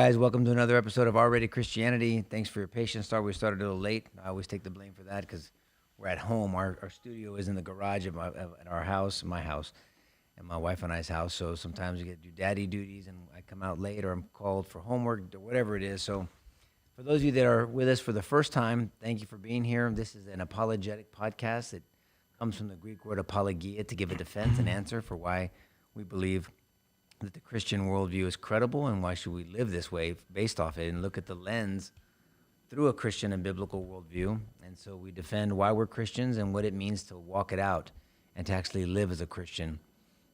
Guys, welcome to another episode of R-Rated Christianity. Thanks for your patience. We started a little late. I always take the blame for that because we're at home. Our studio is in the garage of at our house, my house, and my wife and I's house. So sometimes we get to do daddy duties, and I come out late, or I'm called for homework, or whatever it is. So for those of you that are with us for the first time, thank you for being here. This is an apologetic podcast. It comes from the Greek word apologia, to give a defense and answer for why we believe that the Christian worldview is credible, and why should we live this way based off it, and look at the lens through a Christian and biblical worldview. And so we defend why we're Christians and what it means to walk it out and to actually live as a Christian,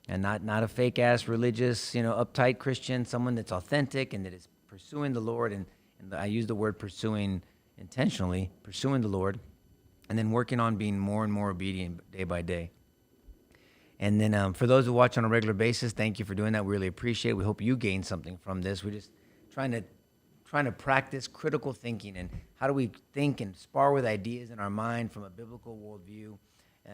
and not a fake ass religious, uptight Christian, someone that's authentic and that is pursuing the Lord. And I use the word pursuing intentionally, pursuing the Lord, and then working on being more and more obedient day by day. And then for those who watch on a regular basis, thank you for doing that. We really appreciate it. We hope you gain something from this. We're just trying to practice critical thinking, and how do we think and spar with ideas in our mind from a biblical worldview,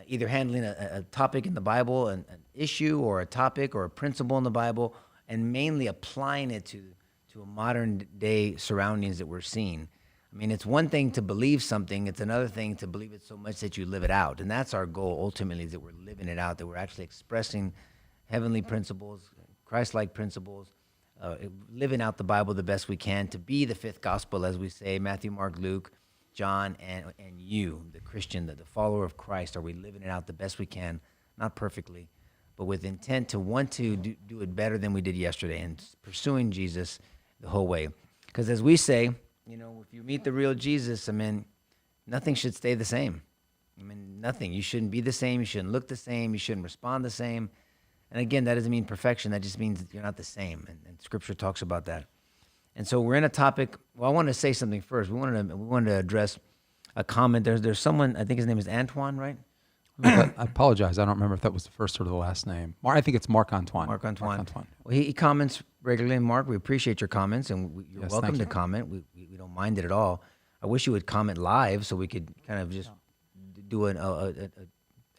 either handling a topic in the Bible, an issue or a topic or a principle in the Bible, and mainly applying it to a modern day surroundings that we're seeing. I mean, it's one thing to believe something. It's another thing to believe it so much that you live it out. And that's our goal, ultimately, is that we're living it out, that we're actually expressing heavenly principles, Christ-like principles, living out the Bible the best we can, to be the fifth gospel, as we say, Matthew, Mark, Luke, John, and you, the Christian, the follower of Christ. Are we living it out the best we can? Not perfectly, but with intent to want to do it better than we did yesterday, and pursuing Jesus the whole way. Because as we say, if you meet the real Jesus, nothing should stay the same. Nothing. You shouldn't be the same. You shouldn't look the same. You shouldn't respond the same. And again, that doesn't mean perfection. That just means that you're not the same. And Scripture talks about that. And so we're in a topic. Well, I want to say something first. We wanted to address a comment. There's someone, I think his name is Antoine, right? I apologize. I don't remember if that was the first or the last name. I think it's Marc Antoine. Marc Antoine. Well, he comments regularly. Mark, we appreciate your comments, and you're welcome to comment. We don't mind it at all. I wish you would comment live so we could kind of just do an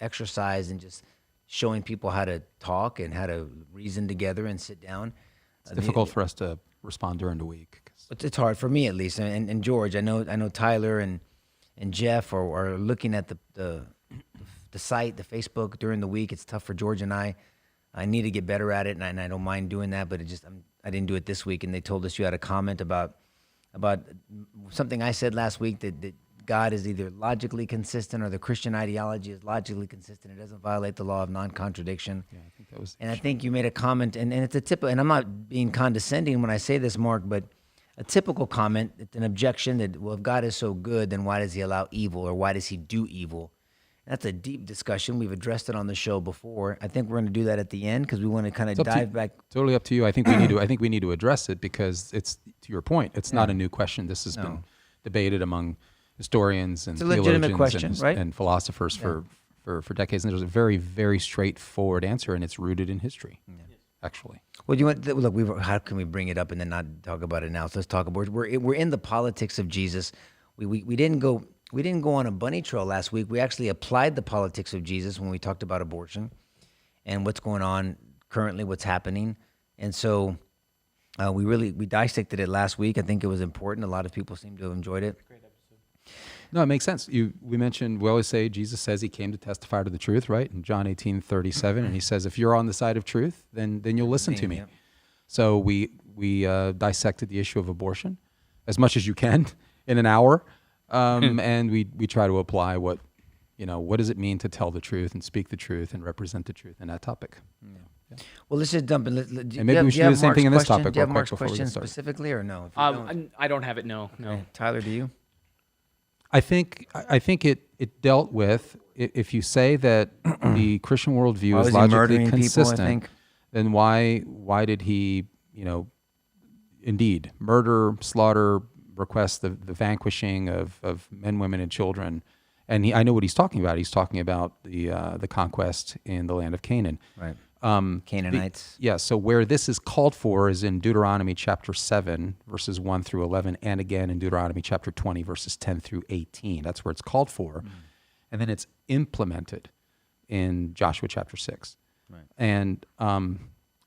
exercise and just showing people how to talk and how to reason together and sit down. It's difficult for us to respond during the week. It's hard for me, at least, and George. I know Tyler and Jeff are looking at the site, the Facebook during the week. It's tough for George and I. I need to get better at it, and I don't mind doing that, but I didn't do it this week. And they told us you had a comment about something I said last week, that God is either logically consistent or the Christian ideology is logically consistent. It doesn't violate the law of non-contradiction. Yeah, I think that was. And I think you made a comment, and it's a typical. And I'm not being condescending when I say this, Mark, but a typical comment, it's an objection that, well, if God is so good, then why does He allow evil, or why does He do evil? That's a deep discussion. We've addressed it on the show before. I think we're going to do that at the end because we want to kind of dive back. Totally up to you. I think we need to address it because it's, to your point, it's not a new question. This has been debated among historians and theologians and philosophers for decades. And there's a very, very straightforward answer, and it's rooted in history, actually. Well, look, how can we bring it up and then not talk about it now? So let's talk about it. We're in the politics of Jesus. We didn't go on a bunny trail last week. We actually applied the politics of Jesus when we talked about abortion and what's going on currently, what's happening. And so we dissected it last week. I think it was important. A lot of people seem to have enjoyed it. Great episode. No, it makes sense. We always say Jesus says He came to testify to the truth, right? In John 18:37, and He says, if you're on the side of truth, then you'll listen to me. Yep. So we dissected the issue of abortion as much as you can in an hour. And we try to apply what does it mean to tell the truth and speak the truth and represent the truth in that topic. Yeah. Well, let's just dump in. And maybe we should do the same thing in this topic. Do you have Mark's question specifically, or no? I don't have it. No. Tyler, do you? I think it dealt with, if you say that the Christian worldview is logically consistent, then why did He indeed murder, slaughter, request the vanquishing of men, women, and children? And I know what he's talking about. He's talking about the conquest in the land of Canaan. Right. Canaanites. So where this is called for is in Deuteronomy chapter 7, verses 1 through 11, and again in Deuteronomy chapter 20, verses 10 through 18. That's where it's called for. Mm. And then it's implemented in Joshua chapter 6. Right. And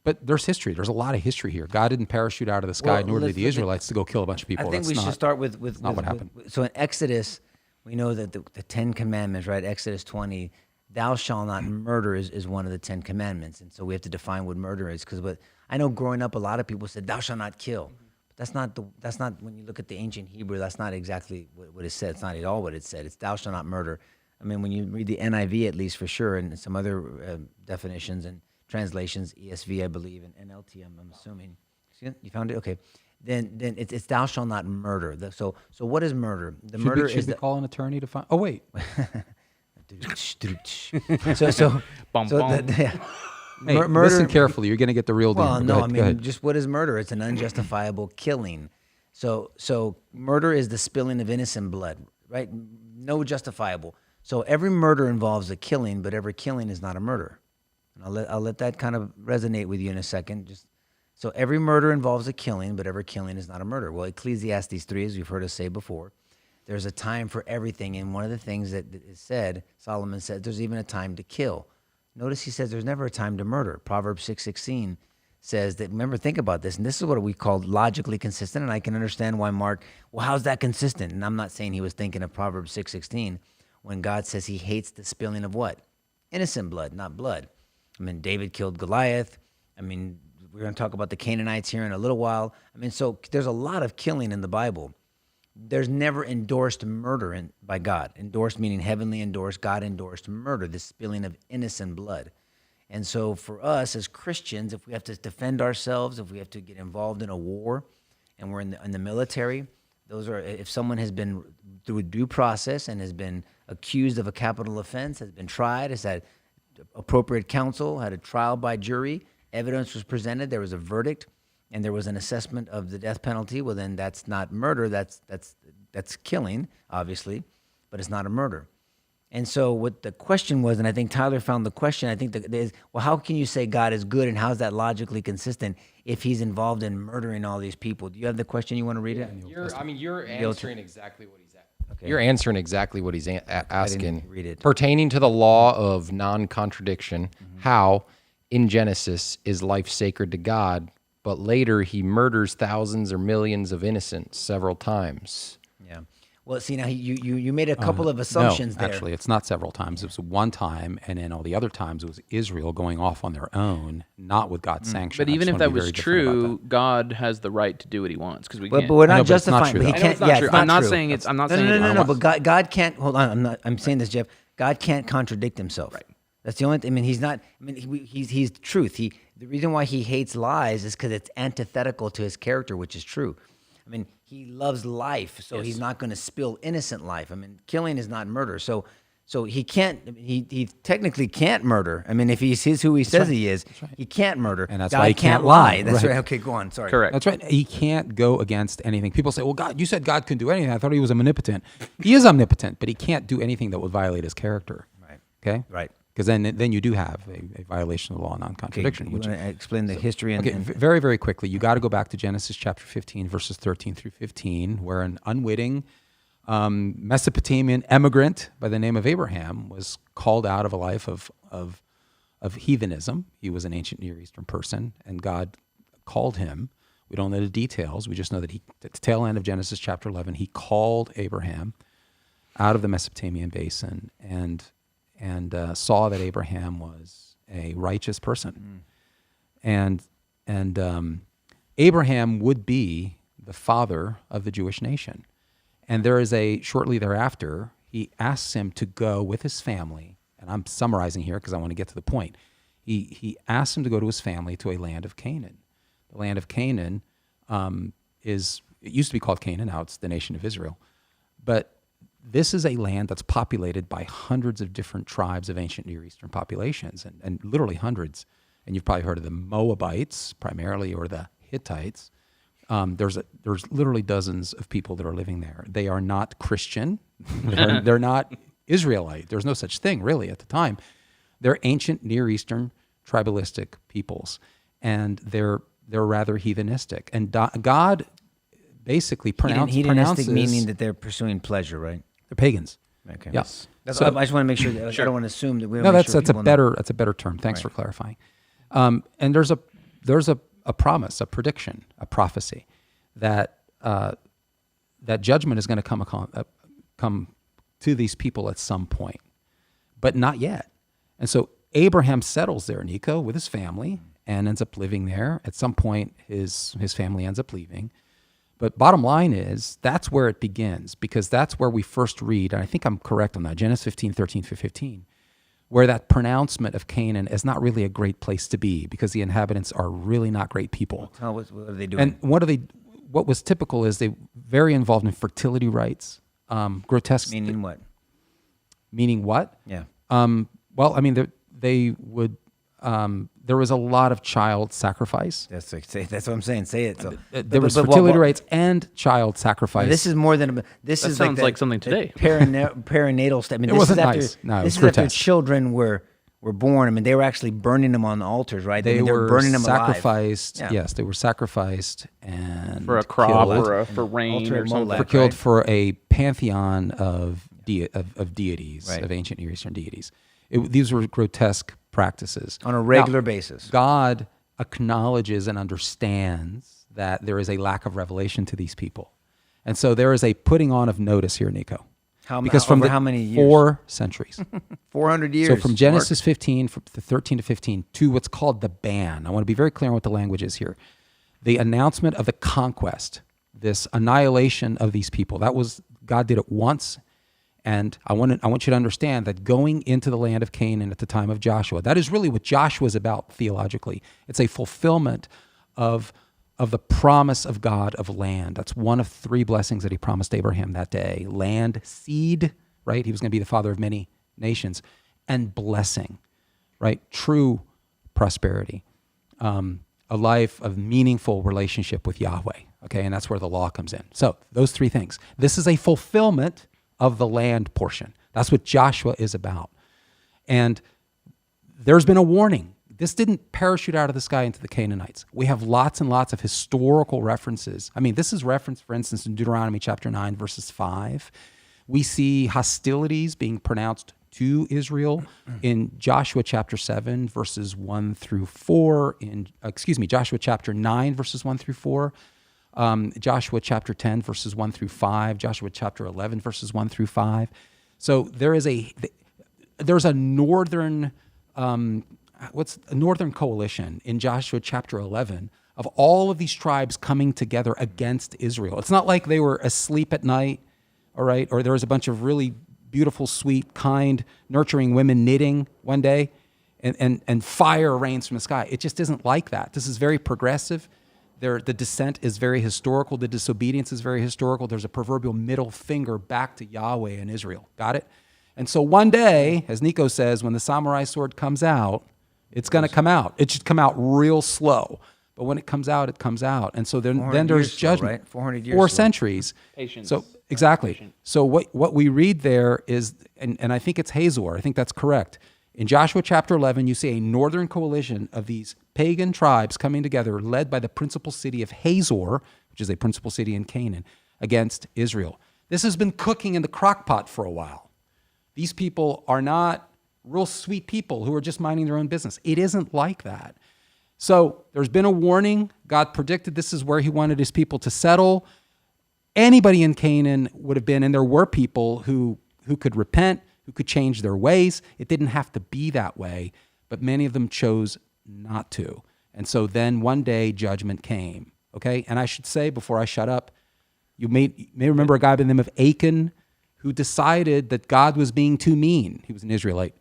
But there's history. There's a lot of history here. God didn't parachute out of the sky, nor did the Israelites to go kill a bunch of people. I think we should start with not what happened. So in Exodus, we know that the 10 Commandments, right? Exodus 20, thou shalt not murder is one of the 10 Commandments. And so we have to define what murder is. Because I know growing up, a lot of people said, thou shalt not kill. But that's not, when you look at the ancient Hebrew, that's not exactly what it said. It's not at all what it said. It's thou shalt not murder. I mean, when you read the NIV, at least for sure, and some other definitions and translations, ESV, I believe, and NLT, I'm assuming. See it? You found it? Okay. Then it's thou shalt not murder. So what is murder? The murder should we call an attorney to find? Oh wait. so Bum, bum. Hey, murder. listen carefully. You're going to get the real deal. Well, Go no, ahead, I go mean, ahead. just what is murder? It's an unjustifiable killing. So murder is the spilling of innocent blood, right? No justifiable. So every murder involves a killing, but every killing is not a murder. And I'll let that kind of resonate with you in a second. So every murder involves a killing, but every killing is not a murder. Well, Ecclesiastes 3, as you've heard us say before, there's a time for everything. And one of the things that is said, Solomon said, there's even a time to kill. Notice he says there's never a time to murder. Proverbs 6:16 says that, remember, think about this, and this is what we call logically consistent, and I can understand why Mark, well, how's that consistent? And I'm not saying he was thinking of Proverbs 6:16 when God says he hates the spilling of what? Innocent blood, not blood. I mean, David killed Goliath. I mean, we're going to talk about the Canaanites here in a little while. I mean, so there's a lot of killing in the Bible. There's never endorsed murder by God. Endorsed meaning heavenly endorsed, God endorsed murder, the spilling of innocent blood. And so for us as Christians, if we have to defend ourselves, if we have to get involved in a war, and we're in the military, if someone has been through a due process and has been accused of a capital offense, has been tried, has had appropriate counsel, had a trial by jury, evidence was presented, there was a verdict, and there was an assessment of the death penalty, well then that's not murder, that's killing, obviously, but it's not a murder. And so what the question was, and I think Tyler found the question, I think that is, well, how can you say God is good and how's that logically consistent if he's involved in murdering all these people? Do you have the question? You want to read it? You're answering exactly what he's at. Okay. You're answering exactly what he's asking. read it. Pertaining to the law of non-contradiction, how in Genesis is life sacred to God, but later he murders thousands or millions of innocents several times. Yeah. Well, see, now you made a couple of assumptions no, there. Actually, it's not several times. It was one time, and then all the other times it was Israel going off on their own, not with God's sanction. But even if that was true, God has the right to do what he wants because we can't. But we're I know, not but it's not justifying. true, But he though. I know can't. it's not Yeah, true. it's not I'm not true. saying it's. I'm not No, saying no. But God can't. Hold on. I'm saying this, Jeff. God can't contradict himself. Right. That's the only. I mean, he's not. I mean, he's truth. The reason why he hates lies is because it's antithetical to his character, which is true. I mean, he loves life, so he's not going to spill innocent life. I mean, killing is not murder. So he can't. He technically can't murder. I mean, if he's who he says he is, he can't murder. And that's God why he can't can't lie. lie. That's Right. right. Okay, go on. Sorry. Correct. That's right. He can't go against anything. People say, well, God, you said God couldn't do anything. I thought he was omnipotent. He is omnipotent, but he can't do anything that would violate his character. Right. Okay? Right. Because then you do have a violation of the law of non-contradiction. You want to explain the history and, Okay, and very, very quickly, you got to go back to Genesis chapter 15, verses 13 through 15, where an unwitting Mesopotamian emigrant by the name of Abraham was called out of a life of heathenism. He was an ancient Near Eastern person, and God called him. We don't know the details. We just know that at the tail end of Genesis chapter 11, he called Abraham out of the Mesopotamian basin and saw that Abraham was a righteous person. And Abraham would be the father of the Jewish nation. And there is shortly thereafter, he asks him to go with his family, and I'm summarizing here because I want to get to the point. He asks him to go to his family to a land of Canaan. The land of Canaan it used to be called Canaan, now it's the nation of Israel. But this is a land that's populated by hundreds of different tribes of ancient Near Eastern populations, and literally hundreds. And you've probably heard of the Moabites primarily, or the Hittites. There's literally dozens of people that are living there. They are not Christian. They're not Israelite. There's no such thing really at the time. They're ancient Near Eastern tribalistic peoples, and they're rather heathenistic. And God basically pronounces hedonistic meaning that they're pursuing pleasure, right? they're pagans. Okay. Yes. That's, So- I just want to make sure that I don't want to assume that we. No, that's a better term. Thanks for clarifying. And there's there's a promise, a prediction, a prophecy that that judgment is going to come to these people at some point, but not yet. And so Abraham settles there, Nico, with his family and ends up living there. At some point, his family ends up leaving. But bottom line is, that's where it begins, because that's where we first read, and I think I'm correct on that, Genesis 15, 13 through 15, where that pronouncement of Canaan is not really a great place to be, because the inhabitants are really not great people. What are they doing? And what was typical is they very involved in fertility rites, grotesque. Meaning what? Meaning what? Yeah. Well, I mean, they would. There was a lot of child sacrifice. That's what I'm saying. Say it. So There was fertility rates and child sacrifice. This is more than this That is sounds like something today. Perinatal step. I mean, It this wasn't is after, nice. No, it this was is after grotesque. children were born. I mean, they were actually burning them on the altars, right? I They mean, they were burning them sacrificed. alive. Yeah. Yes, they were sacrificed and For a crop killed, or for rain Altar or of something. Molech. were killed right? for a pantheon of deities, Right. of ancient Near Eastern deities. These were grotesque practices. On a regular Now, basis. God acknowledges and understands that there is a lack of revelation to these people. And so there is a putting on of notice here, Nico. Because from over the how many years? 4 centuries. 400 years. So from Mark. Genesis 15, from the 13 to 15, to what's called the ban. I want to be very clear on what the language is here. The announcement of the conquest, this annihilation of these people. That was, God did it once. And I want you to understand that going into the land of Canaan at the time of Joshua, that is really what Joshua is about theologically. It's a fulfillment of the promise of God of land. That's one of 3 blessings that he promised Abraham that day. Land, seed, right? He was going to be the father of many nations. And blessing, right? True prosperity. A life of meaningful relationship with Yahweh, okay? And that's where the law comes in. So those 3 things. This is a fulfillment of the land portion. That's what Joshua is about. And there's been a warning. This didn't parachute out of the sky into the Canaanites. We have lots and lots of historical references. I mean, this is referenced, for instance, in Deuteronomy chapter 9, verses 5. We see hostilities being pronounced to Israel in Joshua chapter 7, verses 1 through 4. Joshua chapter 9, verses 1 through 4. Joshua chapter 10, verses 1 through 5. Joshua chapter 11, verses 1 through 5. So there's a northern a northern coalition in Joshua chapter 11 of all of these tribes coming together against Israel. It's not like they were asleep at night, all right, or there was a bunch of really beautiful, sweet, kind, nurturing women knitting one day and fire rains from the sky. It just isn't like that. This is very progressive. The dissent is very historical. The disobedience is very historical. There's a proverbial middle finger back to Yahweh and Israel. Got it? And so one day, as Nico says, when the samurai sword comes out, it's going to come out. It should come out real slow. But when it comes out, it comes out. And so then there's years slow, judgment. right? 400 years 4 slow. centuries. Patience. So exactly. Patient. So what we read there is, and I think it's Hazor. I think that's correct. In Joshua chapter 11, you see a northern coalition of these pagan tribes coming together, led by the principal city of Hazor, which is a principal city in Canaan, against Israel. This has been cooking in the crock pot for a while. These people are not real sweet people who are just minding their own business. It isn't like that. So there's been a warning. God predicted this is where he wanted his people to settle. Anybody in Canaan would have been, and there were people who could repent, who could change their ways. It didn't have to be that way, but many of them chose not to. And so then one day judgment came, okay? And I should say, before I shut up, you may remember a guy by the name of Achan, who decided that God was being too mean. He was an Israelite.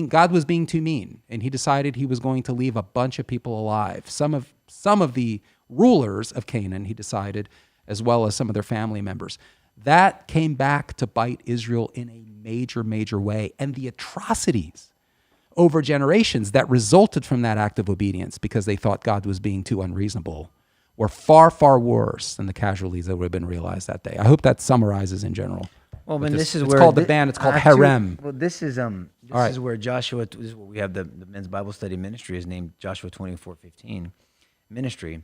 God was being too mean, and he decided he was going to leave a bunch of people alive. Some of the rulers of Canaan, he decided, as well as some of their family members. That came back to bite Israel in a major, major way. And the atrocities over generations that resulted from that act of obedience, because they thought God was being too unreasonable, were far, far worse than the casualties that would have been realized that day. I hope that summarizes in general. Well, then this is it's where called the ban. It's called harem. Well, this is right. where Joshua. This is what we have. The men's Bible study ministry is named Joshua 24:15 ministry.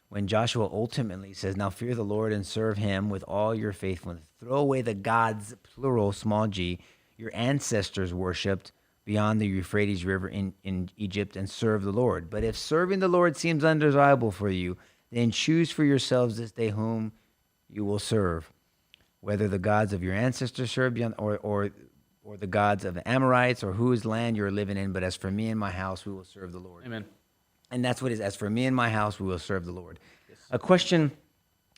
When Joshua ultimately says, "Now fear the Lord and serve Him with all your faithfulness. Throw away the gods, plural, small g, your ancestors worshipped, beyond the Euphrates River in Egypt and serve the Lord. But if serving the Lord seems undesirable for you, then choose for yourselves this day whom you will serve, whether the gods of your ancestors served beyond, or the gods of the Amorites, or whose land you're living in. But as for me and my house, we will serve the Lord. Amen. And that's what it is. As for me and my house, we will serve the Lord. Yes. A question,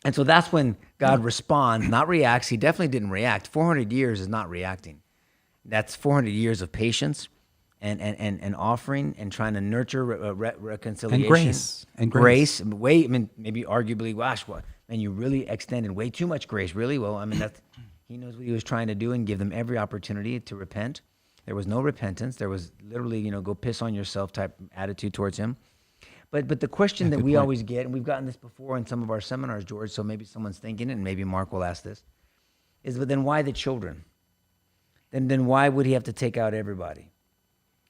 and so that's when God responds, not reacts. He definitely didn't react. 400 years is not reacting. That's 400 years of patience and offering and trying to nurture reconciliation. And grace. Way, I mean, maybe arguably, gosh, what? Man, you really extended way too much grace. Really? Well, I mean, he knows what he was trying to do and give them every opportunity to repent. There was no repentance. There was literally, go piss on yourself type attitude towards him. But the question that we always get, and we've gotten this before in some of our seminars, George, so maybe someone's thinking it, and maybe Mark will ask this, is, but then why the children? Then why would he have to take out everybody?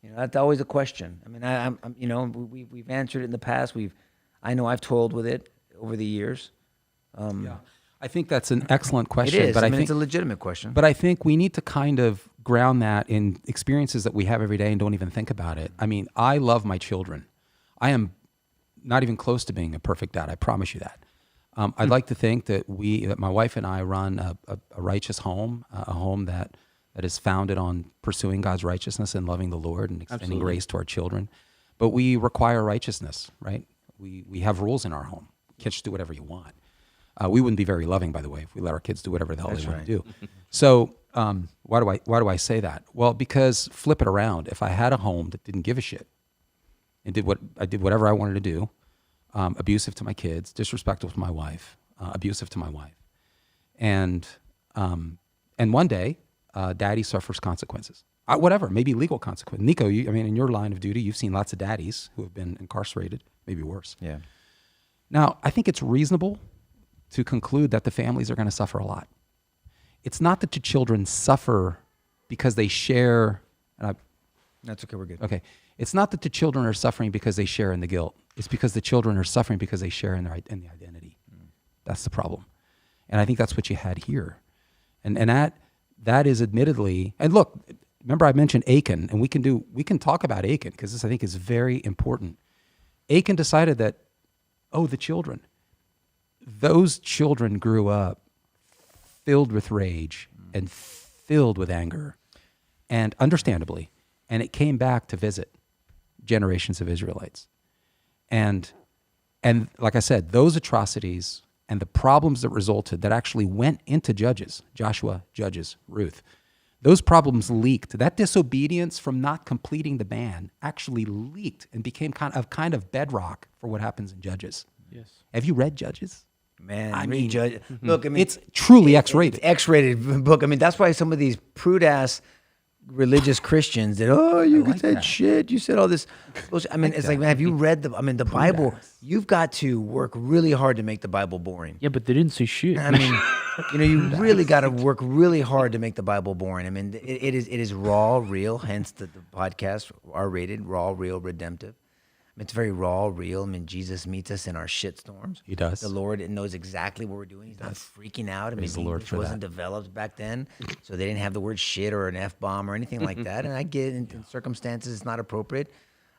That's always a question. I mean, we've answered it in the past. I know I've toiled with it over the years. I think that's an excellent question. It is. But I mean, it's a legitimate question. But I think we need to kind of ground that in experiences that we have every day and don't even think about it. I mean, I love my children. I am not even close to being a perfect dad. I promise you that. I'd like to think that my wife and I run a righteous home, a home that is founded on pursuing God's righteousness and loving the Lord and extending grace to our children. But we require righteousness, right? We have rules in our home. You can't just do whatever you want. We wouldn't be very loving, by the way, if we let our kids do whatever the hell they want to do. So why do I say that? Well, because flip it around. If I had a home that didn't give a shit and did whatever I wanted to do, abusive to my kids, disrespectful to my wife, abusive to my wife, and one day, daddy suffers consequences. Whatever, maybe legal consequences. Nico, in your line of duty, you've seen lots of daddies who have been incarcerated, maybe worse. Yeah. Now, I think it's reasonable to conclude that the families are going to suffer a lot. It's not that the children suffer because they share. That's okay. We're good. Okay. It's not that the children are suffering because they share in the guilt. It's because the children are suffering because they share in the identity. That's the problem. And I think that's what you had here. And that is admittedly, and look, remember I mentioned Achan, and we can talk about Achan because this I think is very important. Achan decided that, the children. Those children grew up filled with rage and filled with anger, and understandably, and it came back to visit generations of Israelites. And like I said, those atrocities and the problems that resulted that actually went into Judges, Joshua, Judges, Ruth, those problems leaked. That disobedience from not completing the ban actually leaked and became kind of bedrock for what happens in Judges. Yes. Have you read Judges? Man, look, it's truly X-rated. It's X-rated book. I mean, that's why some of these prude-ass religious Christians that, you said shit, you said all this bullshit. I mean, it's like, man, have you read the Bible? You've got to work really hard to make the Bible boring. Yeah, but they didn't say shit. I mean, you really got to work really hard to make the Bible boring. I mean, it is raw, real, hence the podcast, R-rated, raw, real, redemptive. It's very raw, real. I mean, Jesus meets us in our shitstorms. He does. The Lord knows exactly what we're doing. He's not freaking out. I mean, the Lord English wasn't developed back then, so they didn't have the word shit or an F-bomb or anything like that. And I get it, in circumstances it's not appropriate,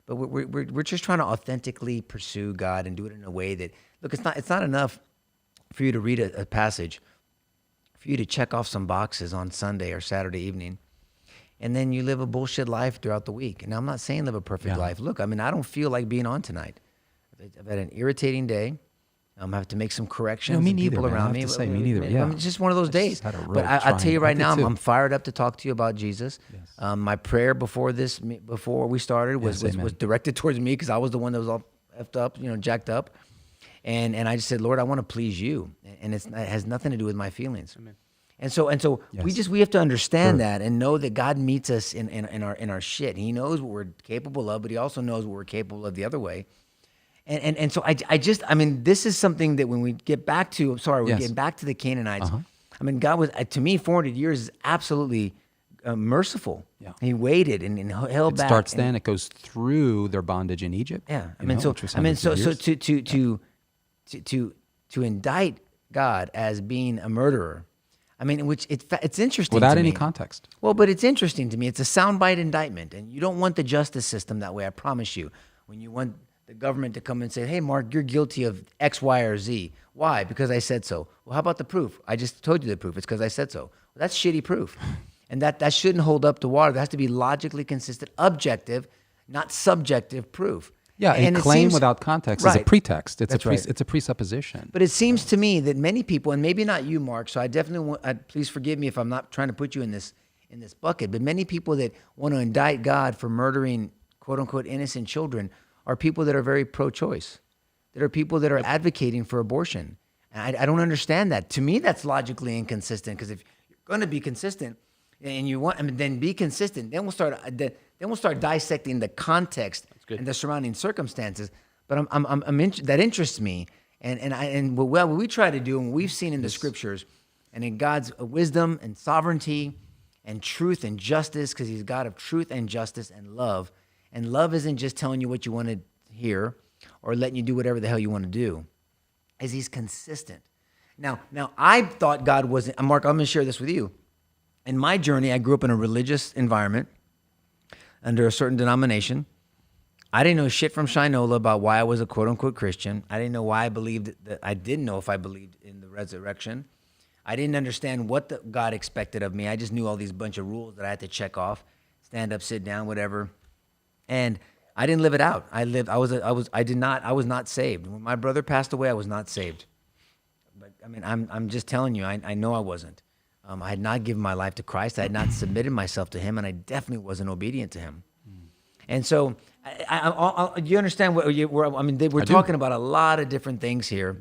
but we're just trying to authentically pursue God and do it in a way that, look, it's not enough for you to read a passage, for you to check off some boxes on Sunday or Saturday evening, and then you live a bullshit life throughout the week. And I'm not saying live a perfect life. Look, I mean, I don't feel like being on tonight. I've had an irritating day. I have to make some corrections. No, me neither. People around me. Me neither. Yeah, It's just one of those days. But I'll tell you right now, I'm fired up to talk to you about Jesus. Yes. My prayer before we started was directed towards me because I was the one that was all effed up, jacked up. And I just said, Lord, I want to please you, and it has nothing to do with my feelings. Amen. And so yes. we have to understand that and know that God meets us in our shit. He knows what we're capable of, but he also knows what we're capable of the other way. And so I mean, this is something that when we get back to, getting back to the Canaanites. I mean, God was, to me, 400 years is absolutely merciful. Yeah. He waited and held back. It starts then. It goes through their bondage in Egypt. Yeah. So to indict God as being a murderer, I mean, it's interesting Without to any me. context. Well, but it's interesting to me. It's a soundbite indictment, and you don't want the justice system that way. I promise you. When you want the government to come and say, "Hey, Mark, you're guilty of X, Y, or Z." Why? Because I said so. Well, how about the proof? I just told you the proof. It's because I said so. Well, that's shitty proof, and that shouldn't hold up to water. There has to be logically consistent, objective, not subjective proof. Yeah, and a it claim seems- without context is a Right. pretext. It's That's right. it's a presupposition. But it seems to me that many people, and maybe not you, Mark, so I definitely want, please forgive me if I'm not trying to put you in this bucket, but many people that want to indict God for murdering quote unquote innocent children are people that are very pro-choice, that are people that are advocating for abortion. And I don't understand that. To me, that's logically inconsistent, because if you're going to be consistent and you want, then be consistent, then we'll start dissecting the context and the surrounding circumstances. But that interests me, and what we try to do, and what we've seen in the scriptures, and in God's wisdom and sovereignty, and truth and justice, because He's God of truth and justice and love. And love isn't just telling you what you want to hear or letting you do whatever the hell you want to do, is He's consistent. Now I thought God wasn't. Mark, I'm going to share this with you. In my journey, I grew up in a religious environment under a certain denomination. I didn't know shit from Shinola about why I was a quote-unquote Christian. I didn't know why I believed that. I didn't know if I believed in the resurrection. I didn't understand what God expected of me. I just knew all these bunch of rules that I had to check off: stand up, sit down, whatever. And I didn't live it out. I was not saved. When my brother passed away, I was not saved. But I mean, I'm just telling you, I know I wasn't. I had not given my life to Christ. I had not submitted myself to Him, and I definitely wasn't obedient to Him. And so, you understand what we're talking about a lot of different things here,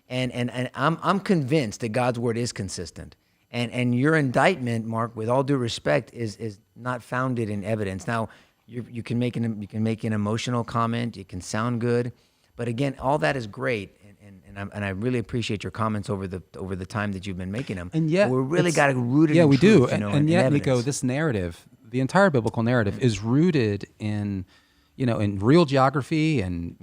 and I'm convinced that God's word is consistent. And your indictment, Mark, with all due respect, is not founded in evidence. Now, you can make an emotional comment. It can sound good, but again, all that is great. And I really appreciate your comments over the time that you've been making them. And yet, we really got to root it. Yeah, in we truth, do. And yet, Nico, this narrative, the entire biblical narrative, is rooted in real geography and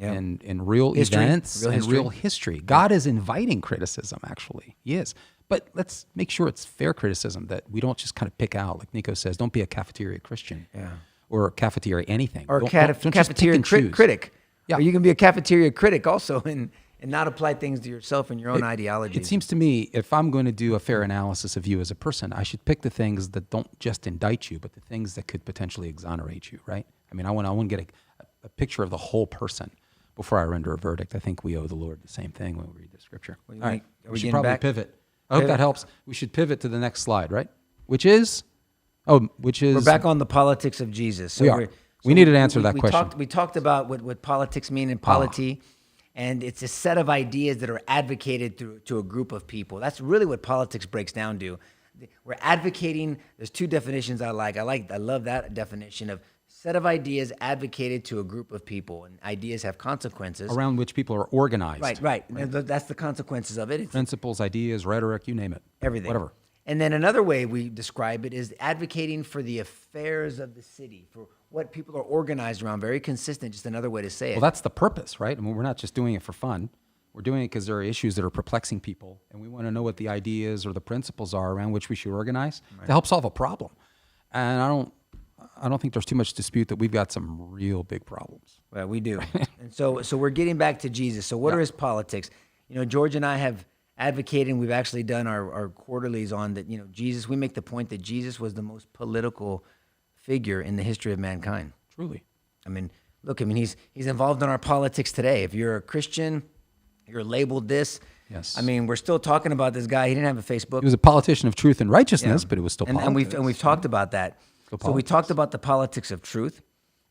real History, events real and history. real history. God is inviting criticism, actually. He is. But let's make sure it's fair criticism, that we don't just kind of pick out, like Nico says, don't be a cafeteria Christian. Yeah. Or a cafeteria anything. Or Don't just pick cafeteria and choose. critic. Yeah. Or you can be a cafeteria critic also and not apply things to yourself and your own ideology. It seems to me, if I'm going to do a fair analysis of you as a person, I should pick the things that don't just indict you, but the things that could potentially exonerate you, right? I mean, I want to get a picture of the whole person before I render a verdict. I think we owe the Lord the same thing when we read the scripture. Well, All right, are we we should getting probably back? pivot. I hope that helps. We should pivot to the next slide, right? Which is We're back on the politics of Jesus. So We are. We needed to answer that question. We talked about what politics mean in polity, and it's a set of ideas that are advocated to a group of people. That's really what politics breaks down to. We're advocating. There's two definitions I like. I love that definition of set of ideas advocated to a group of people, and ideas have consequences around which people are organized. Right. And that's the consequences of it. It's Principles, ideas, rhetoric, you name it. everything. Whatever. And then another way we describe it is advocating for the affairs of the city, for what people are organized around. Very consistent, just another way to say it. Well, that's the purpose, right? I mean, we're not just doing it for fun. We're doing it because there are issues that are perplexing people, and we want to know what the ideas or the principles are around which we should organize to help solve a problem. And I don't think there's too much dispute that we've got some real big problems. Well, we do. And so we're getting back to Jesus. So what are his politics? George and I have advocated, and we've actually done our quarterlies on that, Jesus, we make the point that Jesus was the most political figure in the history of mankind. Truly. I mean, look, he's involved in our politics today. If you're a Christian, you're labeled this. Yes. I mean, we're still talking about this guy. He didn't have a Facebook. He was a politician of truth and righteousness, but it was still and politics. we've talked about that. Still So we politics. talked about the politics of truth.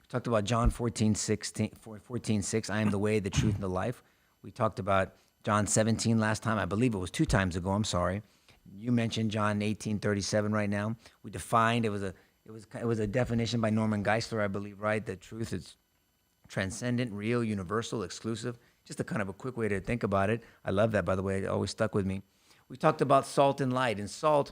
We talked about John 14:6, I am the way, the truth, and the life. We talked about John 17 last time. I believe it was 2 times ago. I'm sorry. You mentioned John 18:37 right now. We defined, it was a definition by Norman Geisler, I believe, right? That truth is transcendent, real, universal, exclusive. Just a kind of a quick way to think about it. I love that, by the way. It always stuck with me. We talked about salt and light. And salt,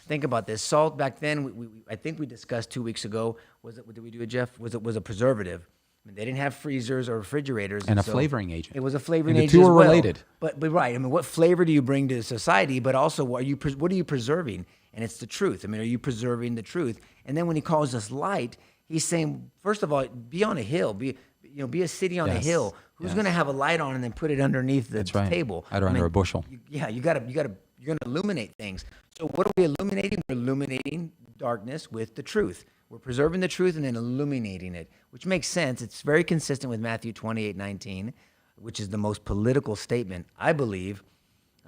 think about this. Salt back then, I think we discussed 2 weeks ago. Did we do it, Jeff? Was a preservative. I mean, they didn't have freezers or refrigerators. And a so flavoring agent. It was a flavoring And the agent two as are well. related. But right, I mean, what flavor do you bring to society? But also, what are you preserving? And it's the truth. I mean, are you preserving the truth? And then when he calls us light, he's saying, first of all, be on a hill. Be a city on a Yes. hill. Who's going to have a light on and then put it underneath the That's right. table? Hide it under a bushel. You're going to illuminate things. So what are we illuminating? We're illuminating darkness with the truth. We're preserving the truth and then illuminating it, which makes sense. It's very consistent with Matthew 28:19, which is the most political statement, I believe,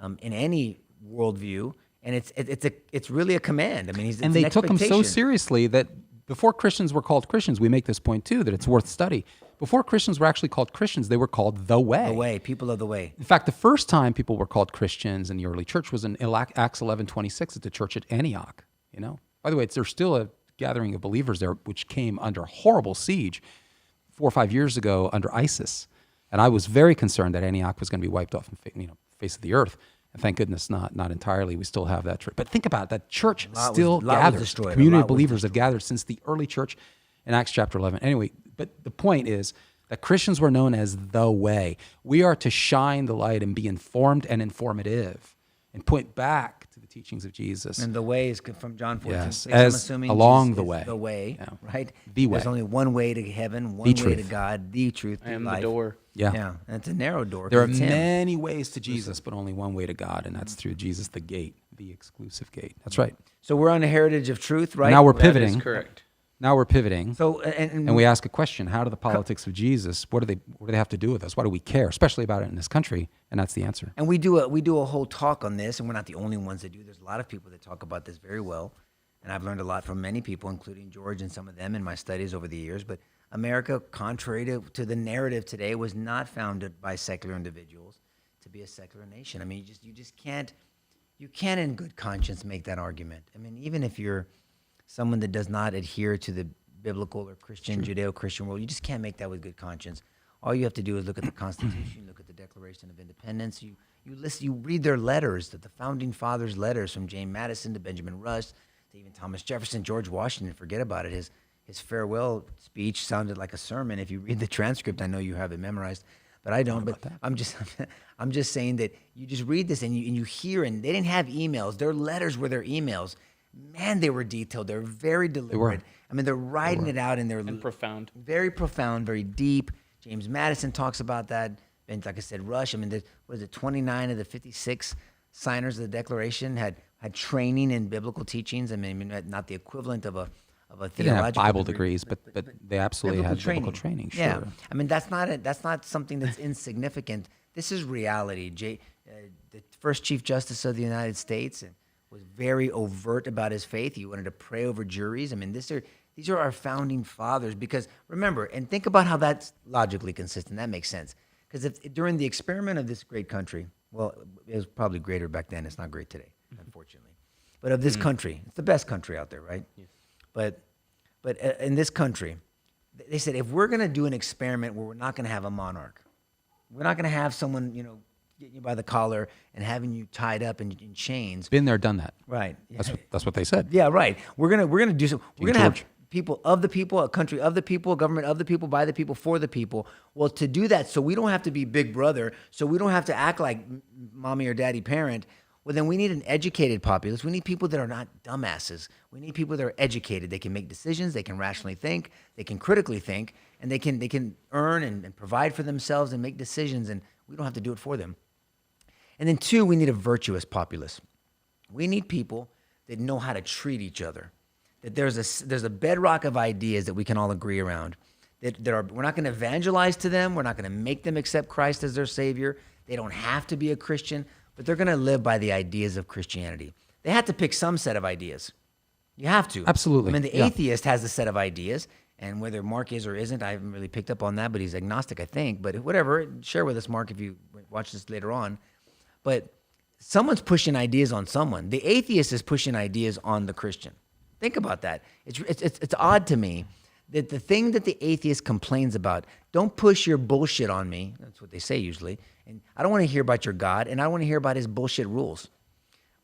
in any worldview. And it's really a command. I mean, it's And they an took him so expectation. seriously that before Christians were called Christians, we make this point too, that it's worth study. Before Christians were actually called Christians, they were called the Way. The way, people of the way. In fact, the first time people were called Christians in the early church was in Acts 11:26 at the church at Antioch. By the way, there's still a gathering of believers there, which came under horrible siege 4 or 5 years ago under ISIS. And I was very concerned that Antioch was going to be wiped off the face of the earth. And thank goodness not entirely. We still have that church. But think about it, that church still gathers. destroyed. The A community lot of was believers have gathered since the early church in Acts chapter 11. Anyway, but the point is that Christians were known as the Way. We are to shine the light and be informed and informative and point back to the teachings of Jesus. And the way is from John 14. Yes, 6, as I'm assuming along Jesus the is way. The way, Yeah. right? The way. There's only one way to heaven, one The way to truth. God, the truth, I the am life. the door. Yeah. And it's a narrow door. There are 'cause it's him. many ways to Jesus, but only one way to God, and that's through Jesus, the gate, the exclusive gate. That's right. So we're on the heritage of truth, right? Now we're That pivoting. is correct. Now we're pivoting. So And we ask a question: how do the politics of Jesus? What do they have to do with us? Why do we care, especially about it in this country? And that's the answer. And we do a whole talk on this, and we're not the only ones that do. There's a lot of people that talk about this very well, and I've learned a lot from many people, including George and some of them in my studies over the years. But America, contrary to the narrative today, was not founded by secular individuals to be a secular nation. I mean, you just can't in good conscience make that argument. I mean, even if you're someone that does not adhere to the biblical or Christian, Judeo-Christian world, you just can't make that with good conscience. All you have to do is look at the Constitution, look at the Declaration of Independence. You listen, you read their letters, the founding fathers' letters from James Madison to Benjamin Rush to even Thomas Jefferson, George Washington. Forget about it. His farewell speech sounded like a sermon. If you read the transcript, I know you have it memorized, but I don't. But I'm just saying that you just read this and you hear, and they didn't have emails. Their letters were their emails. Man, they were detailed. They're very deliberate. I mean, they're writing it out, and they're profound. very profound, very deep. James Madison talks about that. And like I said, Rush. I mean, 29 of the 56 signers of the Declaration had training in biblical teachings. I mean, not the equivalent of a They theological didn't have Bible degree, degrees, but they absolutely had biblical training. Sure. Yeah, I mean that's not something that's insignificant. This is reality. The first Chief Justice of the United States was very overt about his faith. He wanted to pray over juries. I mean, these are our founding fathers. Because remember, and think about how that's logically consistent. That makes sense. Because during the experiment of this great country, well, it was probably greater back then. It's not great today, unfortunately. But of this country, it's the best country out there, right? Yes. But in this country, they said if we're going to do an experiment where we're not going to have a monarch, we're not going to have someone, getting you by the collar and having you tied up in chains. Been there, done that. Right. That's what they said. Yeah, right. We're gonna do some. We're gonna George. have people of the people, a country of the people, a government of the people, by the people, for the people. Well, to do that, so we don't have to be Big Brother, so we don't have to act like mommy or daddy parent. Well, then we need an educated populace. We need people that are not dumbasses. We need people that are educated. They can make decisions. They can rationally think. They can critically think, and they can earn and provide for themselves and make decisions. And we don't have to do it for them. And then 2, we need a virtuous populace. We need people that know how to treat each other. That there's a bedrock of ideas that we can all agree around. We're not going to evangelize to them. We're not going to make them accept Christ as their Savior. They don't have to be a Christian, but they're going to live by the ideas of Christianity. They have to pick some set of ideas. You have to. Absolutely. I mean, the atheist has a set of ideas, and whether Mark is or isn't, I haven't really picked up on that, but he's agnostic, I think. But whatever, share with us, Mark, if you watch this later on. But someone's pushing ideas on someone. The atheist is pushing ideas on the Christian. Think about that. It's odd to me that the thing that the atheist complains about, don't push your bullshit on me. That's what they say usually. And I don't want to hear about your God, and I don't want to hear about his bullshit rules.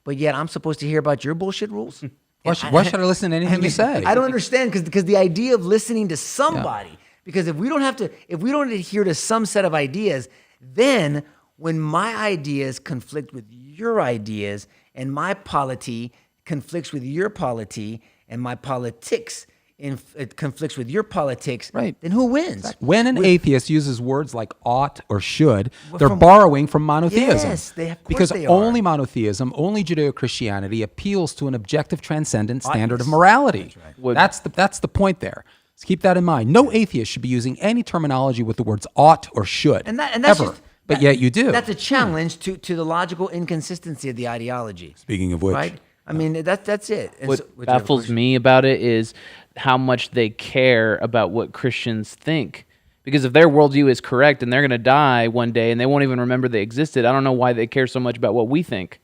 But yet I'm supposed to hear about your bullshit rules? Why should I listen to anything you say? I don't understand, because the idea of listening to somebody, Because if we don't adhere to some set of ideas, then when my ideas conflict with your ideas and my polity conflicts with your polity and my politics it conflicts with your politics, Right. then who wins? When an atheist uses words like ought or should, they're from- borrowing from monotheism. Yes, of course because they are. only monotheism, only Judeo-Christianity appeals to an objective, transcendent standard of morality. That's the point there. So keep that in mind. No atheist should be using any terminology with the words ought or should, And that's ever. just- but yet you do. That's a challenge to the logical inconsistency of the ideology. Speaking of which, Right? I mean, that's it. And What so- would you have a baffles question? me about it is how much they care about what Christians think. Because if their worldview is correct and they're going to die one day and they won't even remember they existed, I don't know why they care so much about what we think.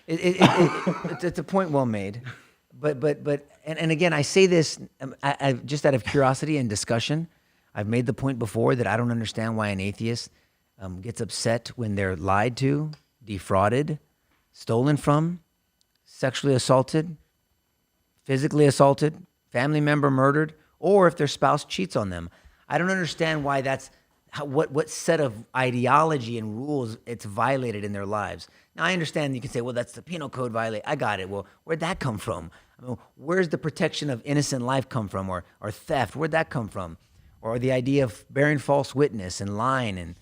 It's a point well made, but and again, I say this I just out of curiosity and discussion. I've made the point before that I don't understand why an atheist gets upset when they're lied to, defrauded, stolen from, sexually assaulted, physically assaulted, family member murdered, or if their spouse cheats on them. I don't understand why that's what set of ideology and rules it's violated in their lives. Now, I understand you can say, well, that's the penal code violate. I got it. Well, where'd that come from? I mean, where's the protection of innocent life come from, or theft? Where'd that come from? Or the idea of bearing false witness and lying and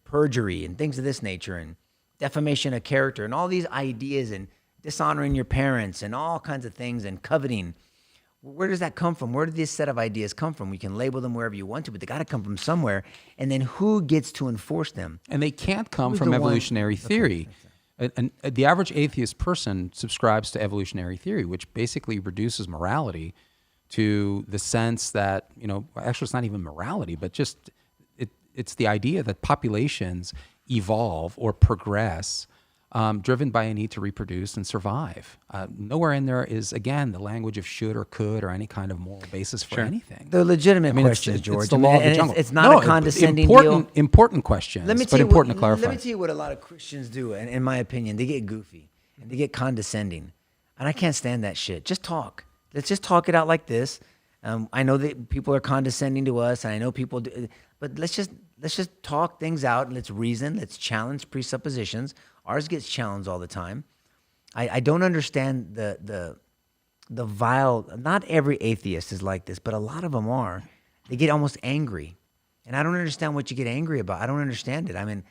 perjury and things of this nature and defamation of character and all these ideas and dishonoring your parents and all kinds of things and coveting. Where does that come from? Where did this set of ideas come from? We can label them wherever you want to, but they got to come from somewhere. And then who gets to enforce them? and they can't come Who's from the one- evolutionary theory. And the average atheist person subscribes to evolutionary theory, which basically reduces morality to the sense that, actually it's not even morality, but just it's the idea that populations evolve or progress driven by a need to reproduce and survive. Nowhere in there is, again, the language of should or could or any kind of moral basis for anything. They're legitimate It's questions, George. It's the I mean, law of the and jungle. It's not a condescending deal. Important questions, Let me but tell you important to what, clarify. Let me tell you what a lot of Christians do, and in my opinion, they get goofy and they get condescending, and I can't stand that shit. Just talk. Let's just talk it out like this. I know that people are condescending to us, and I know people do, but let's just talk things out and let's reason. Let's challenge presuppositions. Ours gets challenged all the time. I don't understand the vile. Not every atheist is like this, but a lot of them are. They get almost angry, and I don't understand what you get angry about. I don't understand it. I mean,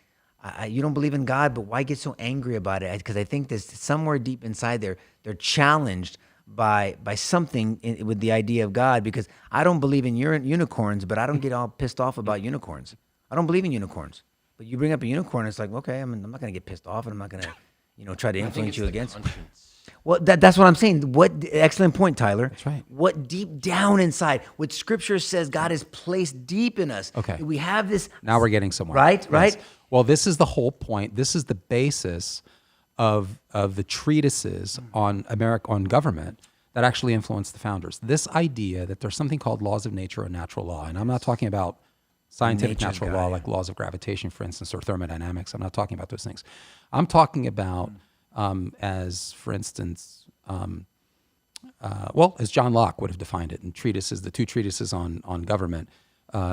you don't believe in God, but why get so angry about it? Because I think there's somewhere deep inside there, they're challenged by something with the idea of God. Because I don't believe in unicorns, but I don't get all pissed off about unicorns. I don't believe in unicorns. But you bring up a unicorn, it's like, okay, I'm not going to get pissed off, and I'm not going to, try to influence you against. Well, that's what I'm saying. Excellent point, Tyler. That's right. What deep down inside, what Scripture says God has placed deep in us. Okay. We have this. Now we're getting somewhere. Right, Yes. right. Well, this is the whole point. This is the basis of the treatises on government that actually influenced the founders. This idea that there's something called laws of nature or natural law, and I'm not talking about scientific Nature's natural guy. law like laws of gravitation, for instance, or thermodynamics. I'm not talking about those things. I'm talking about, as for instance, as John Locke would have defined it in treatises, the two treatises on government.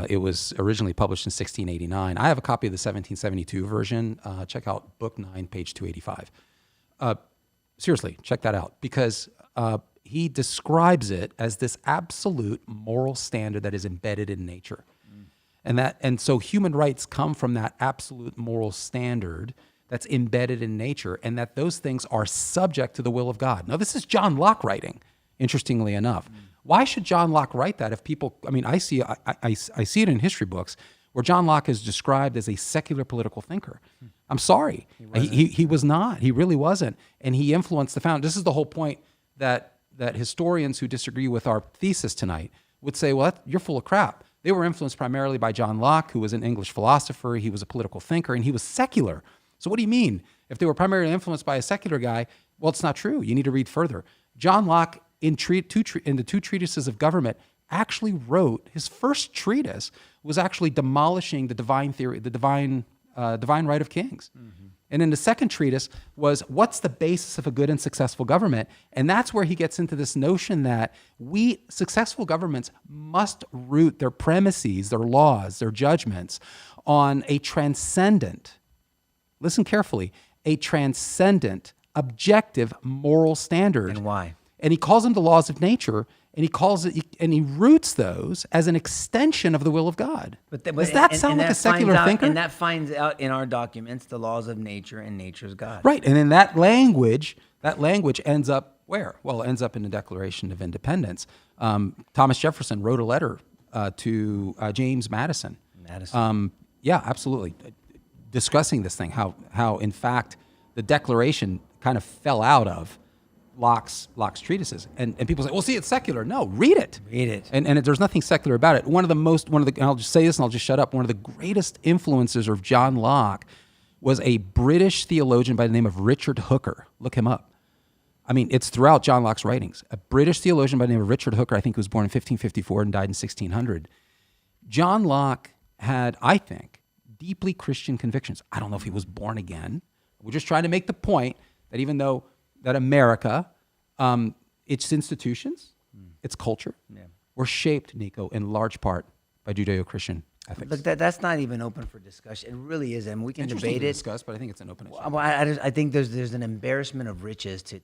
It was originally published in 1689. I have a copy of the 1772 version. Check out Book 9, page 285. Seriously, check that out, because he describes it as this absolute moral standard that is embedded in nature. And so human rights come from that absolute moral standard that's embedded in nature, and that those things are subject to the will of God. Now, this is John Locke writing, interestingly enough. Why should John Locke write that if people, I see it in history books where John Locke is described as a secular political thinker. I'm sorry. He was not. He really wasn't. And he influenced the founders. This is the whole point that historians who disagree with our thesis tonight would say, well, you're full of crap. They were influenced primarily by John Locke, who was an English philosopher. He was a political thinker, and he was secular. So what do you mean? If they were primarily influenced by a secular guy, well, it's not true. You need to read further. John Locke, in the two treatises of government, actually wrote, his first treatise was actually demolishing the divine theory, the divine right of kings. And then the second treatise was, what's the basis of a good and successful government? And that's where he gets into this notion that successful governments must root their premises, their laws, their judgments on a transcendent, listen carefully, a transcendent, objective moral standard. And why? And he calls them the laws of nature, and he roots those as an extension of the will of God. Does that sound like a secular thinker? And that finds out in our documents the laws of nature, and nature's God. Right, and then that language ends up where? Well, it ends up in the Declaration of Independence. Thomas Jefferson wrote a letter to James Madison. Yeah, absolutely, discussing this thing, how in fact the Declaration kind of fell out of Locke's treatises, and people say, well, see, it's secular. No, read it. Read it. And there's nothing secular about it. And I'll just say this and I'll just shut up. One of the greatest influences of John Locke was a British theologian by the name of Richard Hooker. Look him up. I mean, it's throughout John Locke's writings. A British theologian by the name of Richard Hooker, I think, who was born in 1554 and died in 1600. John Locke had, I think, deeply Christian convictions. I don't know if he was born again. We're just trying to make the point that even though that America, its institutions, its culture, were shaped, Nico, in large part by Judeo-Christian ethics. Look, that's not even open for discussion. It really is, and we can debate it. Discuss, but I think it's an open issue. Well, I think there's an embarrassment of riches to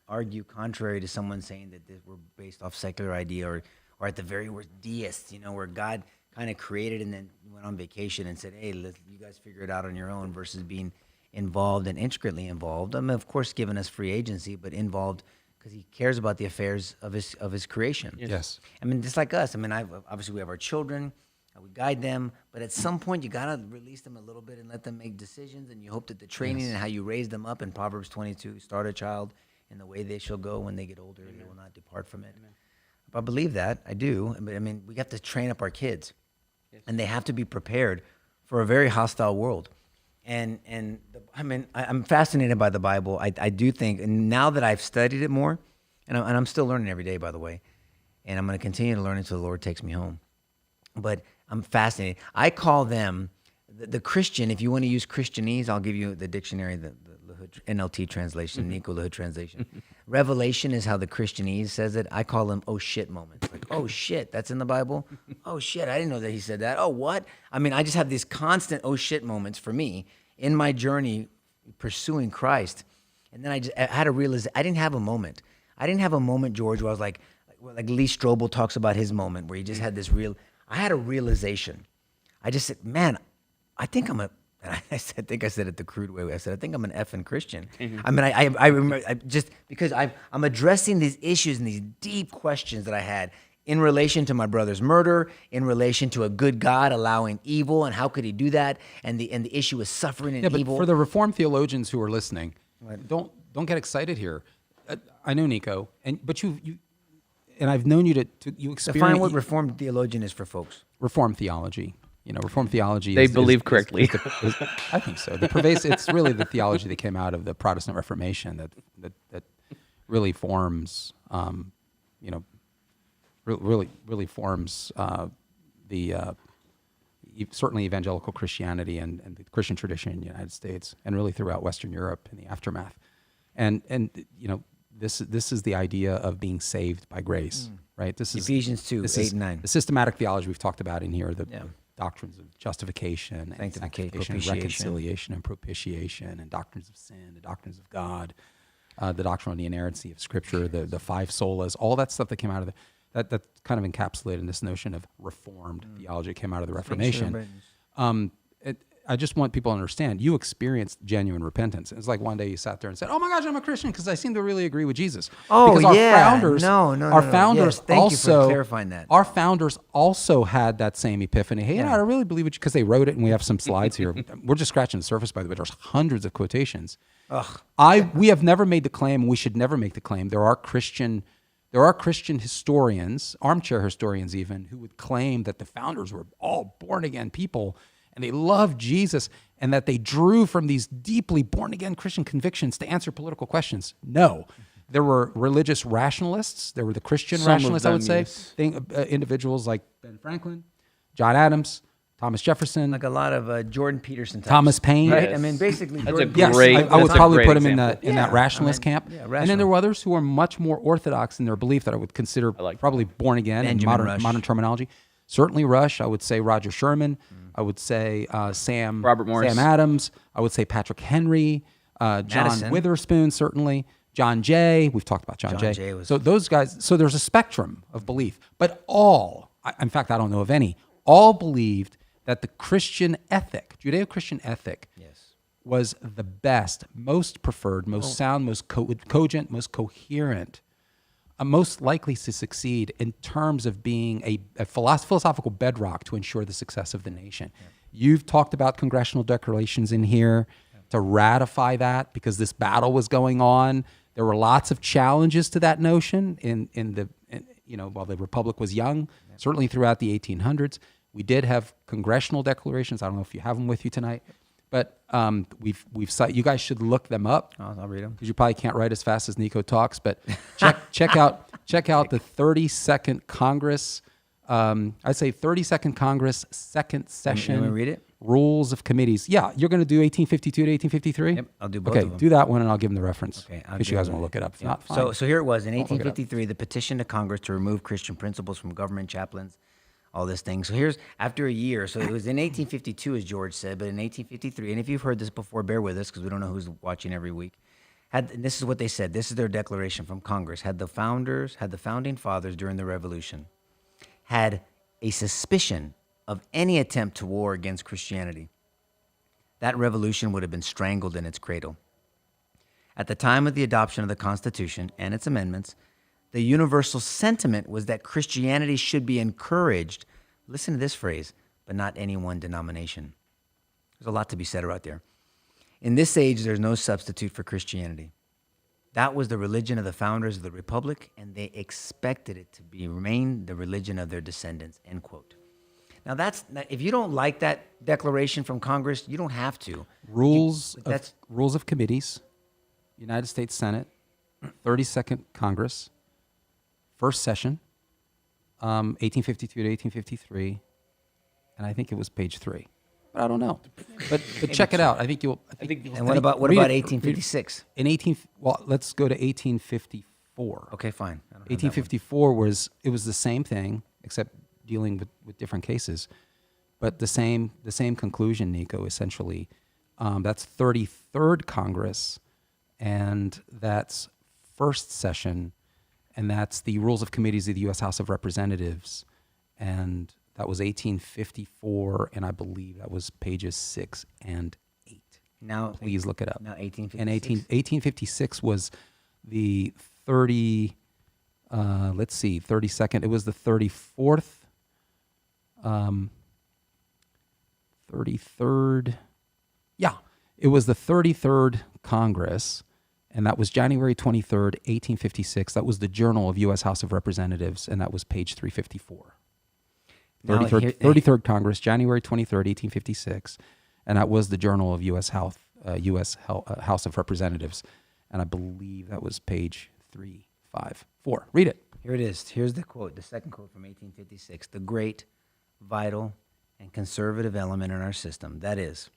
argue contrary to someone saying that we're based off secular idea or at the very worst deists, where God kind of created and then went on vacation and said, hey, you guys figure it out on your own, versus being involved and intricately involved. I mean, of course, giving us free agency, but involved because he cares about the affairs of his creation. Yes. I mean, just like us. I mean, obviously we have our children, we guide them, but at some point you gotta release them a little bit and let them make decisions. And you hope that the training and how you raise them up in Proverbs 22, start a child in the way they shall go when they get older, they will not depart from it. Amen. I believe that, I do. But I mean, we have to train up our kids, and they have to be prepared for a very hostile world. I'm fascinated by the Bible. I do think, and now that I've studied it more, and I'm still learning every day, by the way, and I'm going to continue to learn until the Lord takes me home. But I'm fascinated. I call them the Christian. If you want to use Christianese, I'll give you the dictionary, the NLT translation, Nico Hood translation. Revelation is how the Christianese says it. I call them oh shit moments. Like, oh shit, that's in the Bible? Oh shit, I didn't know that he said that. Oh, what? I mean, I just have these constant oh shit moments for me in my journey pursuing Christ. And then I had to realize I didn't have a moment. I didn't have a moment, George, where I was like Lee Strobel talks about his moment where he just had this I had a realization. I just said, man, I think I'm I think I said it the crude way. I said, I think I'm an effing Christian. Mm-hmm. I mean, I remember just because I'm addressing these issues and these deep questions that I had in relation to my brother's murder, in relation to a good God allowing evil, and how could he do that? And the issue is suffering and evil. But for the Reformed theologians who are listening, don't get excited here. I know, Nico, but you and I've known you to you experience. Define what Reformed theologian is for folks. Reformed theology. Reformed theology. They believe correctly. I think so. It's really the theology that came out of the Protestant Reformation that really forms, really forms certainly evangelical Christianity and the Christian tradition in the United States, and really throughout Western Europe in the aftermath. And this is the idea of being saved by grace, right? This is Ephesians 2, 8 and 9. The systematic theology we've talked about in here. Doctrines of justification, sanctification, reconciliation, and propitiation, and doctrines of sin, the doctrines of God, the doctrine on the inerrancy of Scripture, the five solas, all that stuff that came out of that kind of encapsulated in this notion of Reformed theology that came out of the Reformation. I just want people to understand, you experienced genuine repentance. It's like one day you sat there and said, oh my gosh, I'm a Christian because I seem to really agree with Jesus. Oh, because yeah. Our founders yes, thank you for clarifying that. Our founders also had that same epiphany. Hey, I really believe it, because they wrote it, and we have some slides here. We're just scratching the surface, by the way. There's hundreds of quotations. We have never made the claim, and we should never make the claim. There are Christian historians, armchair historians even, who would claim that the founders were all born-again people, and they loved Jesus, and that they drew from these deeply born-again Christian convictions to answer political questions. No. There were religious rationalists. There were the Christian rationalists, I would say. Yes. Individuals like Ben Franklin, John Adams, Thomas Jefferson, Like a lot of Jordan Peterson types. Thomas Paine. Right? Yes. I mean, basically, That's Jordan a Yes, great- I would that's a probably great put him in example. that rationalist camp. yeah, And then there were others who are much more orthodox in their belief that I would consider like probably born again in Benjamin Rush. modern terminology. Certainly Rush. I would say Roger Sherman. I would say Robert Morris. Sam Adams. I would say Patrick Henry. John Madison. Witherspoon, certainly. John Jay. We've talked about John Jay. Jay was- So those guys. So there's a spectrum of belief, but in fact, I don't know of any. All believed that the Christian ethic, Judeo-Christian ethic, was the best, most preferred, most sound, most cogent, most coherent, most likely to succeed in terms of being a philosophical bedrock to ensure the success of the nation. You've talked about congressional declarations in here to ratify that because this battle was going on. There were lots of challenges to that notion while the Republic was young, certainly throughout the 1800s. We did have congressional declarations. I don't know if you have them with you tonight, but we've cited. You guys should look them up. I'll read them. Because you probably can't write as fast as Nico talks, but check out the 32nd Congress. I'd say 32nd Congress, second session. You want me to read it? Rules of committees. Yeah, you're going to do 1852 to 1853. Yep, I'll do both Okay, of them. do that one, and I'll give them the reference. Okay, in case you guys want to look it up. If not, fine. So here it was in look it up. 1853, the petition to Congress to remove Christian principles from government chaplains, all this thing. So here's after a year. So it was in 1852, as George said, but in 1853, and if you've heard this before, bear with us because we don't know who's watching every week. And this is what they said. This is their declaration from Congress. Had the founding fathers during the Revolution had a suspicion of any attempt to war against Christianity, that revolution would have been strangled in its cradle. At the time of the adoption of the Constitution and its amendments, the universal sentiment was that Christianity should be encouraged. Listen to this phrase, but not any one denomination. There's a lot to be said right there. In this age, there's no substitute for Christianity. That was the religion of the founders of the Republic, and they expected it to remain the religion of their descendants, end quote. Now, if you don't like that declaration from Congress, you don't have to. Rules of committees, United States Senate, 32nd Congress, first session, 1852 to 1853, and I think it was page 3. But I don't know. But check it out. I think you'll. And what about 1856? Let's go to 1854. Okay, fine. I don't have that one. 1854 was the same thing, except dealing with different cases, but the same conclusion, Nico, essentially. That's 33rd Congress, and that's first session, and that's the rules of committees of the U.S. House of Representatives, and that was 1854, and I believe that was pages 6 and 8. Now, Please look it up. Now, 1856. And 1856 was the 30, 32nd. It was the 34th, 33rd. Yeah, it was the 33rd Congress, and that was January 23rd, 1856. That was the Journal of U.S. House of Representatives, and that was page 354. 33rd Congress, January 23rd, 1856, and that was the Journal of U.S. House of Representatives, and I believe that was page 354. Read it. Here it is. Here's the quote, the second quote from 1856. The great, vital, and conservative element in our system, that is,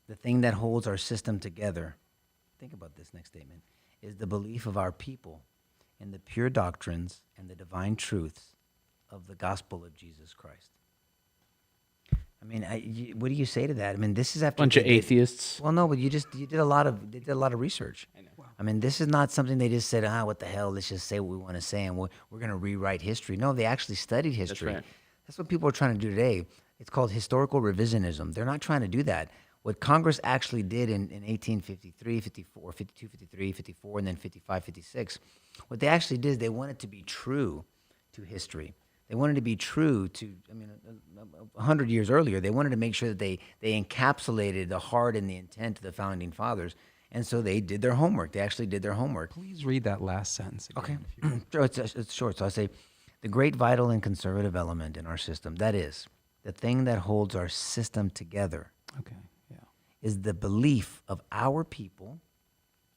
the thing that holds our system together, think about this next statement, is the belief of our people in the pure doctrines and the divine truths of the gospel of Jesus Christ. I mean, what do you say to that? I mean, this is after Bunch of atheists. Well, no, but they did a lot of research. I know. I mean, this is not something they just said, what the hell, let's just say what we want to say and we're going to rewrite history. No, they actually studied history. That's right. That's what people are trying to do today. It's called historical revisionism. They're not trying to do that. What Congress actually did in 1853, 54, 52, 53, 54, and then 55, 56, what they actually did is they wanted to be true to history. They wanted to be true to, 100 years earlier, they wanted to make sure that they encapsulated the heart and the intent of the founding fathers. And so they did their homework. They actually did their homework. Please read that last sentence again. Okay. Sure, it's short. So I say, the great vital and conservative element in our system, that is, the thing that holds our system together, Okay, yeah. is the belief of our people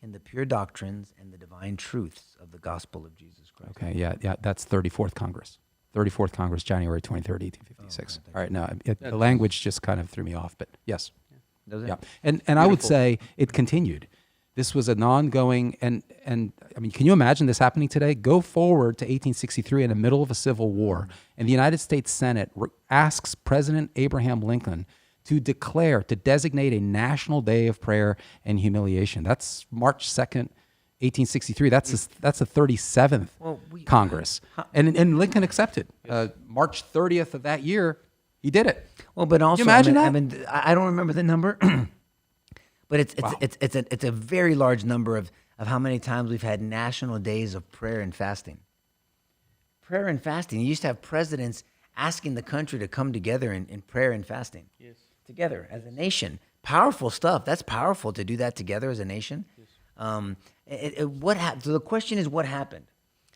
in the pure doctrines and the divine truths of the gospel of Jesus Christ. Okay, yeah, that's 34th Congress. 34th Congress, January 23rd, 1856. All right, now the language just kind of threw me off, but yes. Does it? Yeah, and I would say it continued. This was an ongoing, and I mean, can you imagine this happening today? Go forward to 1863 in the middle of a civil war, and the United States Senate asks President Abraham Lincoln to designate a national day of prayer and humiliation. That's March 2nd, 1863. That's the 37th Congress, and Lincoln accepted. March 30th of that year, he did it. Well, but also, Can you imagine that? I mean, I don't remember the number, but it's a very large number of how many times we've had national days of prayer and fasting. Prayer and fasting. You used to have presidents asking the country to come together in prayer and fasting. Yes. Together as a nation. Powerful stuff. That's powerful to do that together as a nation. Yes. So the question is, what happened?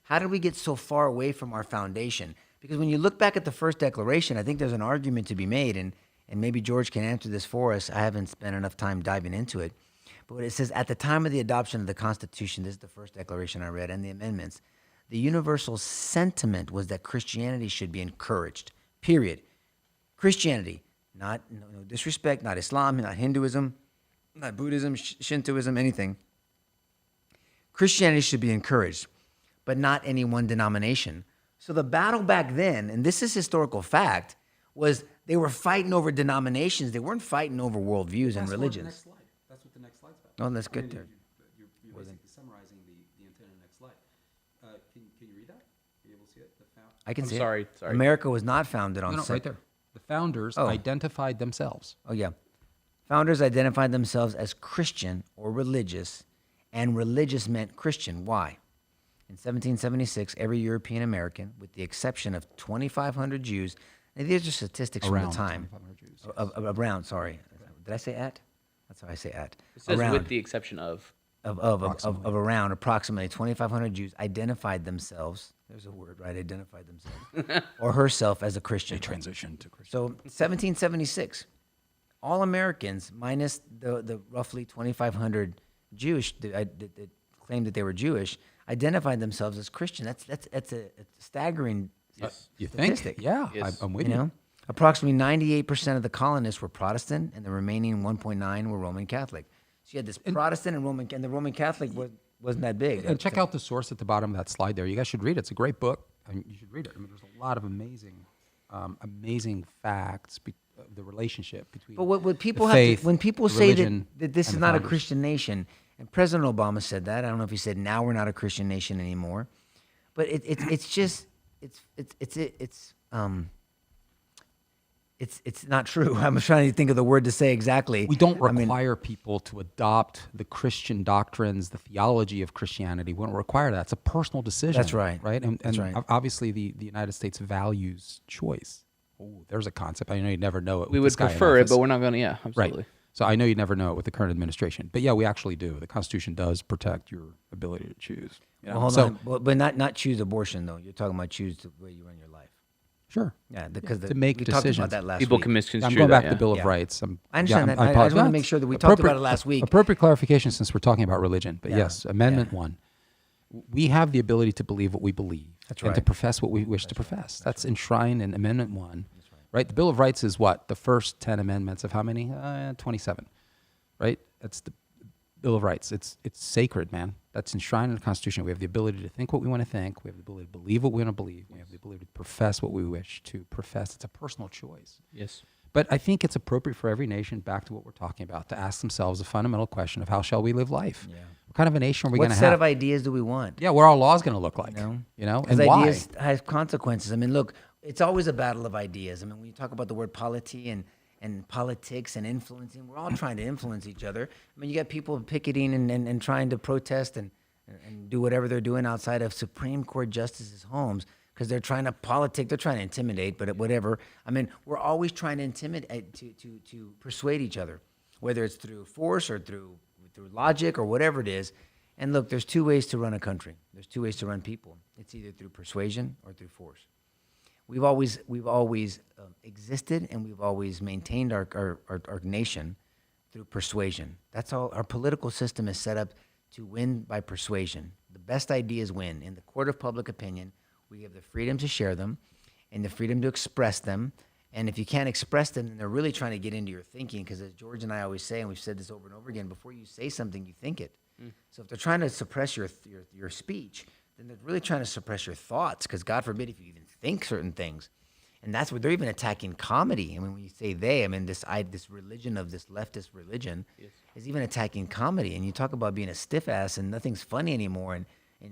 How did we get so far away from our foundation? Because when you look back at the first declaration, I think there's an argument to be made, and maybe George can answer this for us. I haven't spent enough time diving into it. But what it says, at the time of the adoption of the Constitution, this is the first declaration I read, and the amendments, the universal sentiment was that Christianity should be encouraged, period. Christianity, no disrespect, not Islam, not Hinduism, not Buddhism, Shintoism, anything. Christianity should be encouraged, but not any one denomination. So the battle back then, and this is historical fact, was they were fighting over denominations. They weren't fighting over worldviews and religions. That's what the next slide's about. Oh, that's good. You're basically summarizing the intent of the next slide. Can you read that? Are you able to see it? I can see sorry, it. sorry. America was not founded on right there. The founders identified themselves. Oh, yeah. Founders identified themselves as Christian or religious, and religious meant Christian. Why? In 1776, every European American, with the exception of 2,500 Jews, and these are statistics from the time. 2,500 Jews. Around, sorry. Did I say at? That's how I say at. It says around, with the exception of. Of around approximately 2,500 Jews identified themselves, there's a word, right? Identified themselves, or herself as a Christian. They transitioned to Christian. So 1776, all Americans, minus the roughly 2,500 Jewish that claimed that they were Jewish, identified themselves as Christian. That's a staggering You statistic. think? Yeah, Yes. I'm with You you. know, approximately 98% of the colonists were Protestant, and the remaining 1.9 were Roman Catholic. So you had this Protestant and Roman, and the Roman Catholic wasn't that big. And check out the source at the bottom of that slide there. You guys should read it. It's a great book. And you should read it. I mean, there's a lot of amazing facts of the relationship between. But what people the faith, have to, when people the say religion, that this and is the not a founders. Christian nation, and President Obama said that. I don't know if he said now we're not a Christian nation anymore, but it's not true. I'm trying to think of the word to say exactly. We don't require people to adopt the Christian doctrines, the theology of Christianity. We don't require that. It's a personal decision. That's right. Right? And That's right. obviously the United States values choice. Oh, there's a concept. I know you'd never know it. We with would this guy in prefer it, office. but we're not going to. Yeah, absolutely. Right. So I know you'd never know it with the current administration. But yeah, we actually do. The Constitution does protect your ability to choose. You know? Well, hold So- on, but not choose abortion though. You're talking about choose the way you run your life. Sure. Yeah, because to make we talked about decisions. that last People week. can misconstrue I'm going back that, to the Bill of Yeah. Rights. I understand that. I just apologize. wanna make sure that we talked about it last week. Appropriate clarification since we're talking about religion. But Yeah. yes, Amendment Yeah. 1. We have the ability to believe what we believe That's and to right. profess what we wish to profess. That's enshrined in Amendment 1. Right? The Bill of Rights is what? The first 10 amendments of how many? 27. Right? That's the Bill of Rights. It's sacred, man. That's enshrined in the Constitution. We have the ability to think what we want to think. We have the ability to believe what we want to believe. We have the ability to profess what we wish to profess. It's a personal choice. Yes. But I think it's appropriate for every nation, back to what we're talking about, to ask themselves a fundamental question of how shall we live life? Yeah. What kind of a nation are we What going to set have? of ideas do we want? Yeah, what are our laws going to look like? You You know, Because and why? ideas have consequences. I mean, look, it's always a battle of ideas. I mean, when you talk about the word polity and politics and influencing, we're all trying to influence each other. I mean, you got people picketing and trying to protest and do whatever they're doing outside of Supreme Court justices' homes because they're trying to politic. They're trying to intimidate, but whatever. I mean, we're always trying to intimidate, to persuade each other, whether it's through force or through logic or whatever it is. And look, there's two ways to run a country. There's two ways to run people. It's either through persuasion or through force. We've always existed, and we've always maintained our nation through persuasion. That's all. Our political system is set up to win by persuasion. The best ideas win. In the court of public opinion, we have the freedom to share them. and the freedom to express them. And if you can't express them, then they're really trying to get into your thinking. Because as George and I always say, and we've said this over and over again, before you say something, you think it. So if they're trying to suppress your speech, then they're really trying to suppress your thoughts. Because God forbid if you even think certain things. And that's where they're even attacking comedy. I mean, when you say they, I mean, this religion of this leftist religion is even attacking comedy. And you talk about being a stiff ass and nothing's funny anymore. And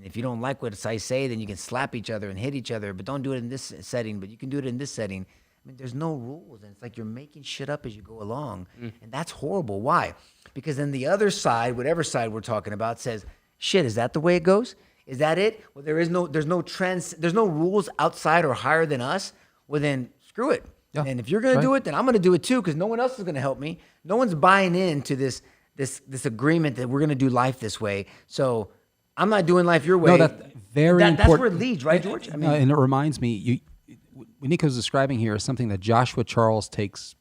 if you don't like what I say, then you can slap each other and hit each other. But don't do it in this setting, but you can do it in this setting. I mean, there's no rules. And it's like you're making shit up as you go along. And that's horrible. Why? Because then the other side, whatever side we're talking about, says, shit, is that the way it goes? Is that it? Well, there's no rules outside or higher than us. Well, then screw it. Yeah. And if you're going to do it, then I'm going to do it too, because no one else is going to help me. No one's buying into this agreement that we're going to do life this way. So I'm not doing life your way. No, that's very important. That's where it leads, right, George? I mean, and it reminds me, what Nico's describing here is something that Joshua Charles takes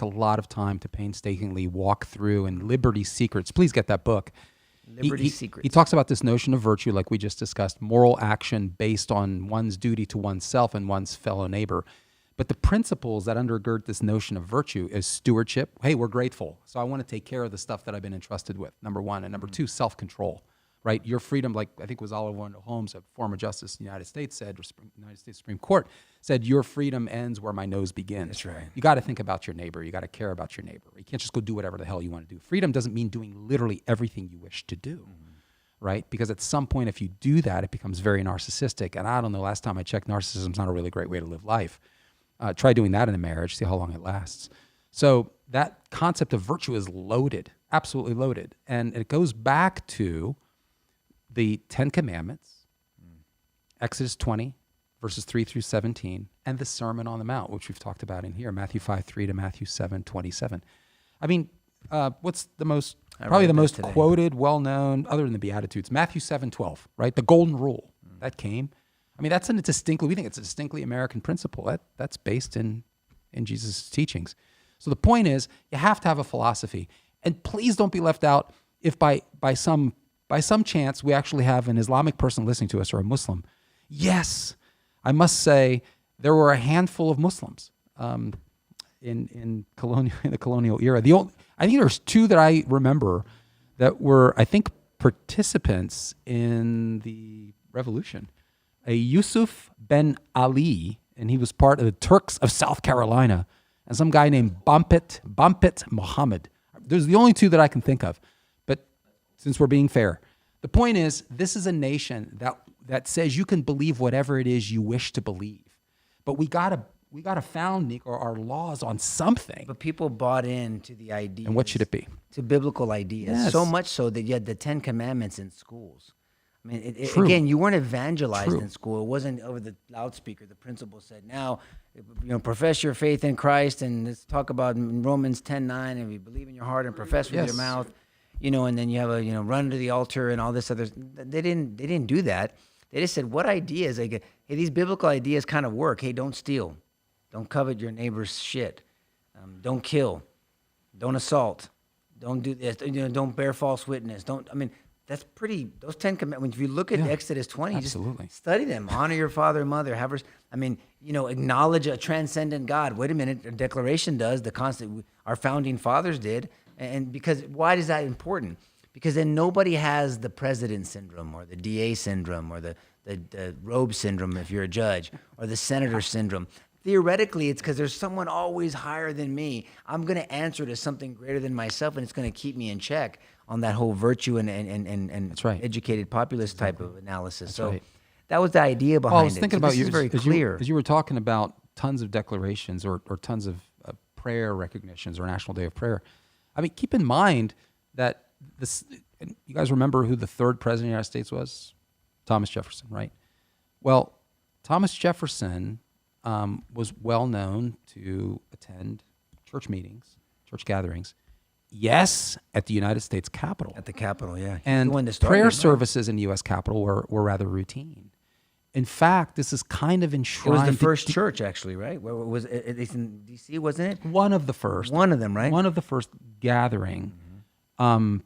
a lot of time to painstakingly walk through in Liberty Secrets. Please get that book. Liberty Secrets. He talks about this notion of virtue, like we just discussed, moral action based on one's duty to oneself and one's fellow neighbor. But the principles that undergird this notion of virtue is stewardship. Hey, we're grateful, so I want to take care of the stuff that I've been entrusted with, number one. And number two, self-control, right? Your freedom, like I think it was Oliver Wendell Holmes, a former justice in the United States, said, United States Supreme Court, said, your freedom ends where my nose begins. That's right. You got to think about your neighbor. You got to care about your neighbor. You can't just go do whatever the hell you want to do. Freedom doesn't mean doing literally everything you wish to do, right? Because at some point, if you do that, it becomes very narcissistic. And I don't know, last time I checked, narcissism's not a really great way to live life. Try doing that in a marriage, see how long it lasts. So that concept of virtue is loaded, absolutely loaded. And it goes back to the 10 Commandments, Exodus 20, verses 3 through 17, and the Sermon on the Mount, which we've talked about in here, Matthew 5:3 to Matthew 7:27. I mean, what's the most, probably the most quoted, well-known, other than the Beatitudes, Matthew 7:12, right? The golden rule, that came. I mean, we think it's a distinctly American principle. That's based in Jesus' teachings. So the point is, you have to have a philosophy. And please don't be left out if by some chance we actually have an Islamic person listening to us or a Muslim. Yes, I must say there were a handful of Muslims in the colonial era. I think there's two that I remember that were, I think, participants in the revolution. A Yusuf Ben Ali, and he was part of the Turks of South Carolina, and some guy named Bampit Muhammad. Those are the only two that I can think of. But since we're being fair, the point is, this is a nation that says you can believe whatever it is you wish to believe. But we gotta found, Nico, our laws on something. But people bought into the ideas. And what should it be? To biblical ideas. Yes. So much so that you had the 10 Commandments in schools. I mean, again, you weren't evangelized in school. It wasn't over the loudspeaker. The principal said, now, profess your faith in Christ, and let's talk about Romans 10:9, and if you believe in your heart and profess with your mouth, and then you have run to the altar and all this other. They didn't do that. They just said, what ideas? Hey, these biblical ideas kind of work. Hey, don't steal. Don't covet your neighbor's shit. Don't kill. Don't assault. Don't do this. Don't bear false witness. That's pretty, those 10 commandments, if you look at Exodus 20, absolutely. Just study them. Honor your father and mother. Acknowledge a transcendent God. Wait a minute, a declaration does, our founding fathers did. And because, why is that important? Because then nobody has the president syndrome or the DA syndrome or the robe syndrome if you're a judge or the senator syndrome. Theoretically, it's because there's someone always higher than me. I'm going to answer to something greater than myself, and it's going to keep me in check on that whole virtue and That's right. educated populist type of analysis. That's so right. that was the idea behind it. I was thinking about you. Very clear. As you were talking about tons of declarations or tons of prayer recognitions or National Day of Prayer. I mean, keep in mind that you guys remember who the third president of the United States was? Thomas Jefferson, right? Well, Thomas Jefferson was well known to attend church meetings, church gatherings. Yes, at the United States Capitol. At the Capitol, yeah. And prayer services in the U.S. Capitol were rather routine. In fact, this is kind of enshrined. It was the first church, actually, right? Where was it? In D.C., wasn't it? One of the first. One of them, right? One of the first gathering among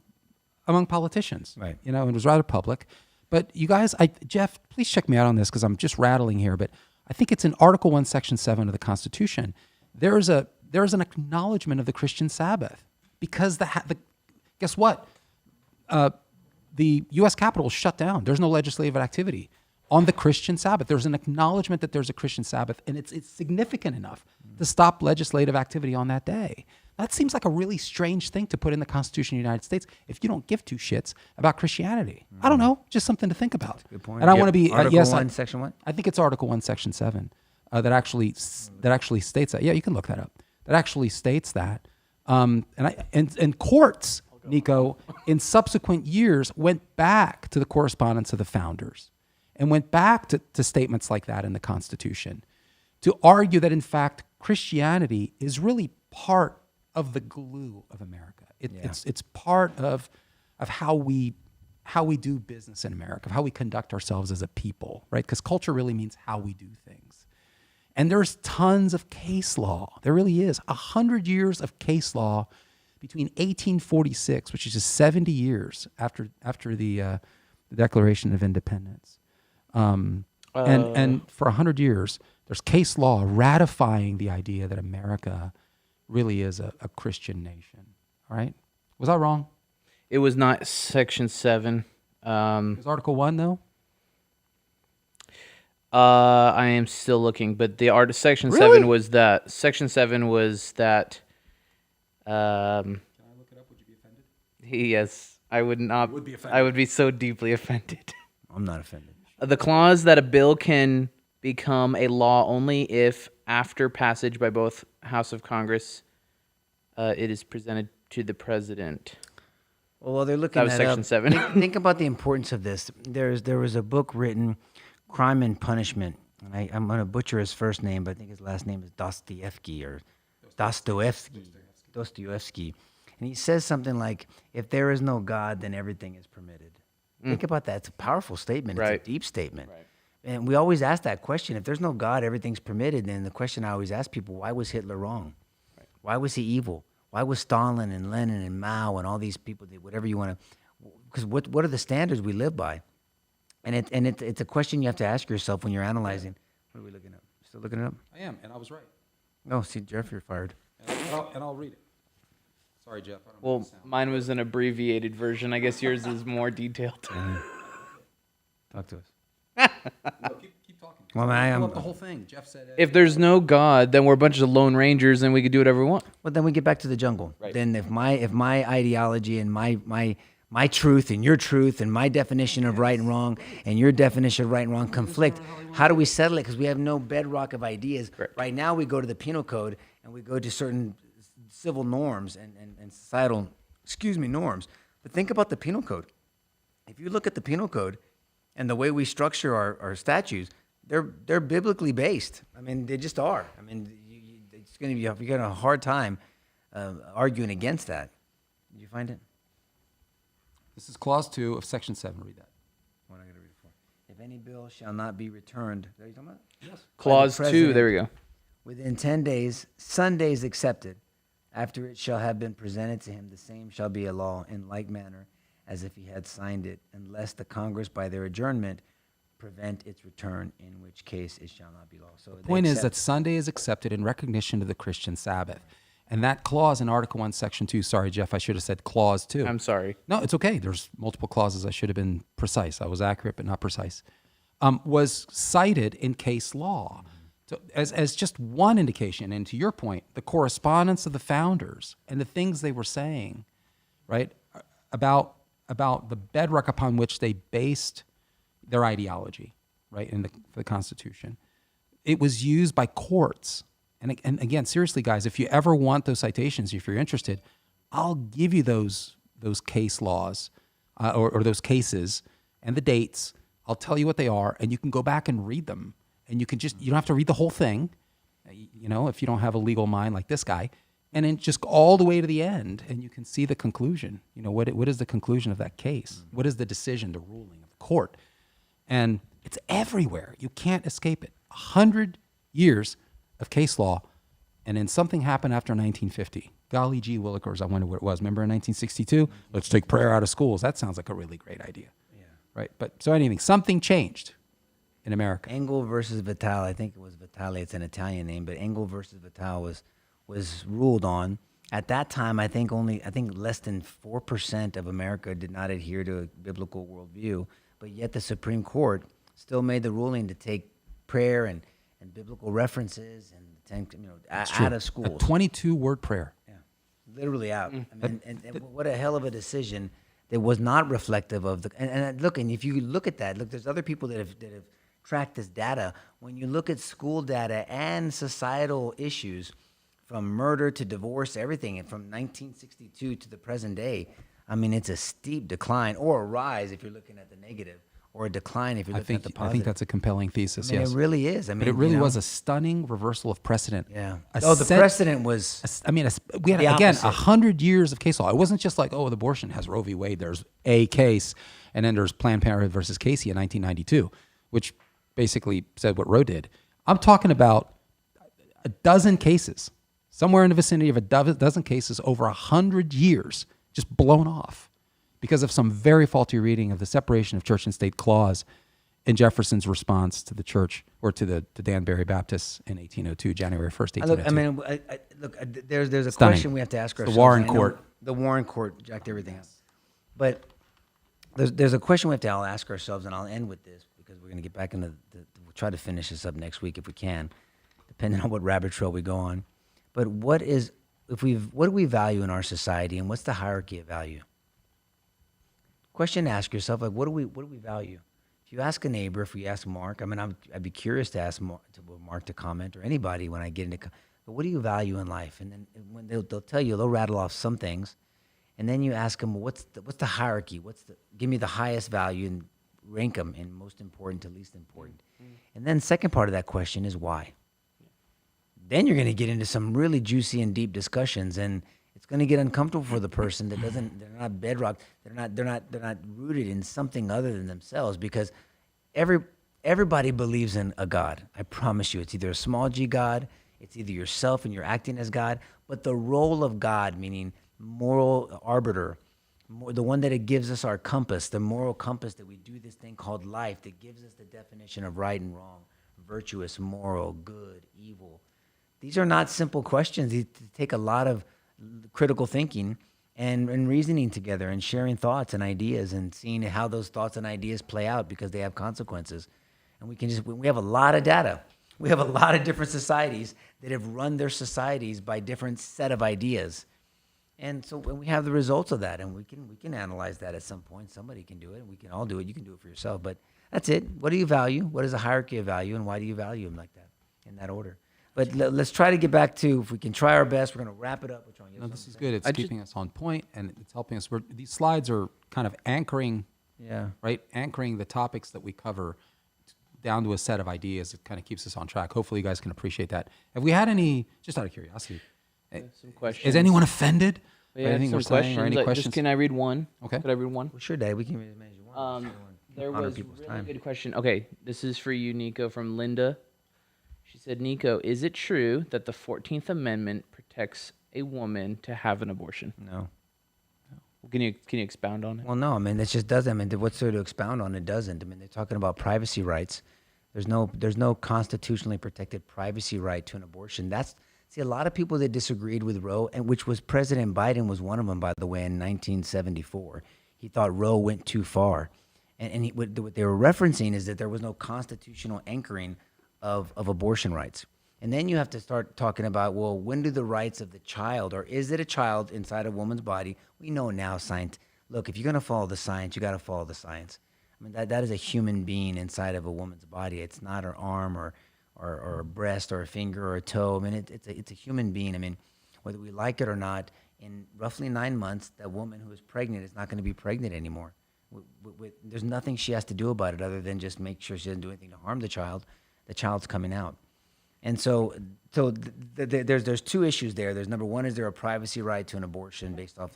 politicians. Right. It was rather public. But you guys, Jeff, please check me out on this because I'm just rattling here. But I think it's in Article 1, Section 7 of the Constitution. There is an acknowledgement of the Christian Sabbath because guess what? The U.S. Capitol is shut down. There's no legislative activity on the Christian Sabbath. There's an acknowledgement that there's a Christian Sabbath, and it's significant enough to stop legislative activity on that day. That seems like a really strange thing to put in the Constitution of the United States if you don't give two shits about Christianity. I don't know, just something to think about. Good point. And I want to be Article yes, 1, Section 1? I think it's Article 1, Section 7 that actually states that. Yeah, you can look that up. That actually states that. And courts, Nico, in subsequent years went back to the correspondence of the founders and went back to statements like that in the Constitution to argue that, in fact, Christianity is really part of the glue of America. It's part of how we do business in America, of how we conduct ourselves as a people, right? Because culture really means how we do things. And there's tons of case law. There really is 100 years of case law between 1846, which is just 70 years after the Declaration of Independence, and for 100 years, there's case law ratifying the idea that America really is a Christian nation. All right, was I wrong? It was not Section 7. It was Article 1 though. I am still looking, but Section Really? 7 was that. Section 7 was that. Can I look it up? Would you be offended? Yes, I would not. would be offended. I would be so deeply offended. I'm not offended. The clause that a bill can become a law only if, after passage by both House of Congress, it is presented to the president. Well, while they're looking That was that Section up, 7. think about the importance of this. There was a book written, Crime and Punishment. And I'm going to butcher his first name, but I think his last name is Dostoevsky. And he says something like, if there is no God, then everything is permitted. Think about that. It's a powerful statement. Right. It's a deep statement. Right. And we always ask that question. If there's no God, everything's permitted. Then the question I always ask people, why was Hitler wrong? Right. Why was he evil? Why was Stalin and Lenin and Mao and all these people, whatever you want to, because what are the standards we live by? And it's a question you have to ask yourself when you're analyzing. What are we looking at? Still looking it up? I am, and I was right. Oh, see, Jeff, you're fired. And I'll read it. Sorry, Jeff. I don't know Well, the sound. mine was an abbreviated version. I guess yours is more detailed. Talk to us. No, keep talking. Well, I am pull up the whole thing. Jeff said. If there's no God, then we're a bunch of lone rangers and we could do whatever we want. Well, then we get back to the jungle. Right. Then if my ideology and my truth and your truth and my definition of right and wrong and your definition of right and wrong conflict, how do we settle it? Because we have no bedrock of ideas. Correct. Right now we go to the penal code and we go to certain civil norms and societal, norms. But think about the penal code. If you look at the penal code and the way we structure our statutes, they're biblically based. I mean, they just are. I mean, it's going to be, you're going to have a hard time arguing against that. Did you find it? This is Clause 2 of Section 7. Read that. What am I going to read it for? If any bill shall not be returned, are you talking about? Yes. Clause 2, there we go. Within 10 days, Sundays excepted, after it shall have been presented to him, the same shall be a law in like manner as if he had signed it, unless the Congress by their adjournment prevent its return, in which case it shall not be law. So The point is that Sunday is accepted in recognition of the Christian Sabbath. And that clause in Article 1, Section 2, sorry, Jeff, I should have said Clause 2. I'm sorry. No, it's okay. There's multiple clauses. I should have been precise. I was accurate, but not precise. Was cited in case law as just one indication. And to your point, the correspondence of the founders and the things they were saying, right, about the bedrock upon which they based their ideology, right, for the Constitution. It was used by courts. And again, seriously, guys, if you ever want those citations, if you're interested, I'll give you those case laws or those cases and the dates. I'll tell you what they are, and you can go back and read them. And you don't have to read the whole thing, if you don't have a legal mind like this guy. And then just go all the way to the end, and you can see the conclusion. What is the conclusion of that case? What is the decision, the ruling of the court? And it's everywhere. You can't escape it. 100 years of case law, and then something happened after 1950. Golly gee willikers, I wonder what it was. Remember in 1962? Let's take prayer out of schools. That sounds like a really great idea. Yeah. Right? But so something changed in America. Engel versus Vitale. I think it was Vitale. It's an Italian name, but Engel versus Vitale was ruled on. At that time, I think less than 4% of America did not adhere to a biblical worldview, but yet the Supreme Court still made the ruling to take prayer and biblical references and out of schools. A 22-word prayer. Yeah, literally out. I mean, and what a hell of a decision that was not reflective of the. And look, and if you look at that, look, there's other people that have tracked this data. When you look at school data and societal issues, from murder to divorce, everything, and from 1962 to the present day, I mean, it's a steep decline or a rise if you're looking at the negative, or a decline if you're looking at the positive. I think that's a compelling thesis. I mean, yes, it really is. I mean, but it really was a stunning reversal of precedent. Yeah. The precedent was. We had again 100 years of case law. It wasn't just like, oh, the abortion has Roe v. Wade. There's a case, and then there's Planned Parenthood versus Casey in 1992, which basically said what Roe did. I'm talking about a dozen cases. Somewhere in the vicinity of a dozen cases over 100 years just blown off because of some very faulty reading of the separation of church and state clause in Jefferson's response to the church, or to the Danbury Baptists in 1802, January 1st, 1802. Look, there's a Stunning. question we have to ask ourselves. The Warren Court. The Warren Court jacked everything up. But there's a question we have to all ask ourselves, and I'll end with this because we're going to get back into we'll try to finish this up next week if we can, depending on what rabbit trail we go on. But what do we value in our society, and what's the hierarchy of value? Question to ask yourself, like, what do we value? If you ask a neighbor, if we ask Mark, I mean, I'd be curious to ask Mark to comment, or anybody when I get into, but what do you value in life? And then when they'll tell you, they'll rattle off some things, and then you ask them, well, what's the hierarchy? Give me the highest value and rank them in most important to least important. And then second part of that question is why? Then you're going to get into some really juicy and deep discussions, and it's going to get uncomfortable for the person that they're not bedrock, they're not rooted in something other than themselves, because everybody believes in a God. I promise you, it's either a small G God, it's either yourself and you're acting as God, but the role of God, meaning moral arbiter, the one that it gives us our compass, the moral compass that we do this thing called life, that gives us the definition of right and wrong, virtuous, moral, good, evil. These are not simple questions. They take a lot of critical thinking and reasoning together, and sharing thoughts and ideas, and seeing how those thoughts and ideas play out, because they have consequences. And we have a lot of data. We have a lot of different societies that have run their societies by different set of ideas. And so when we have the results of that, and we can analyze that at some point. Somebody can do it, and we can all do it. You can do it for yourself. But that's it. What do you value? What is the hierarchy of value, and why do you value them like that, in that order? But let's try to get back to, if we can try our best, we're going to wrap it up. No, this is good. It's keeping us on point, and it's helping us. These slides are kind of anchoring, right? Anchoring the topics that we cover down to a set of ideas. It kind of keeps us on track. Hopefully you guys can appreciate that. Have we had any, just out of curiosity, some questions. Is anyone offended by Yeah, anything we're saying, or any questions? Just, can I read one? Okay. Could I read one? Well, sure, Dad. We can read as many as you want. There was a really good question. Okay, this is for you, Nico, from Linda. She said, Nico, is it true that the 14th Amendment protects a woman to have an abortion? No. Can you expound on it? Well, no. I mean, it just doesn't. I mean, what's there to expound on? It doesn't. I mean, they're talking about privacy rights. There's no constitutionally protected privacy right to an abortion. See, a lot of people that disagreed with Roe, and which was President Biden was one of them, by the way, in 1974. He thought Roe went too far. And what they were referencing is that there was no constitutional anchoring of abortion rights. And then you have to start talking about, well, when do the rights of the child, or is it a child inside a woman's body? We know now, science. Look, if you're going to follow the science, you got to follow the science. I mean, that is a human being inside of a woman's body. It's not her arm or a breast or a finger or a toe. I mean, it's a human being. I mean, whether we like it or not, in roughly 9 months, that woman who is pregnant is not going to be pregnant anymore. There's nothing she has to do about it other than just make sure she doesn't do anything to harm the child. The child's coming out. And so there's two issues there. There's number one, is there a privacy right to an abortion based off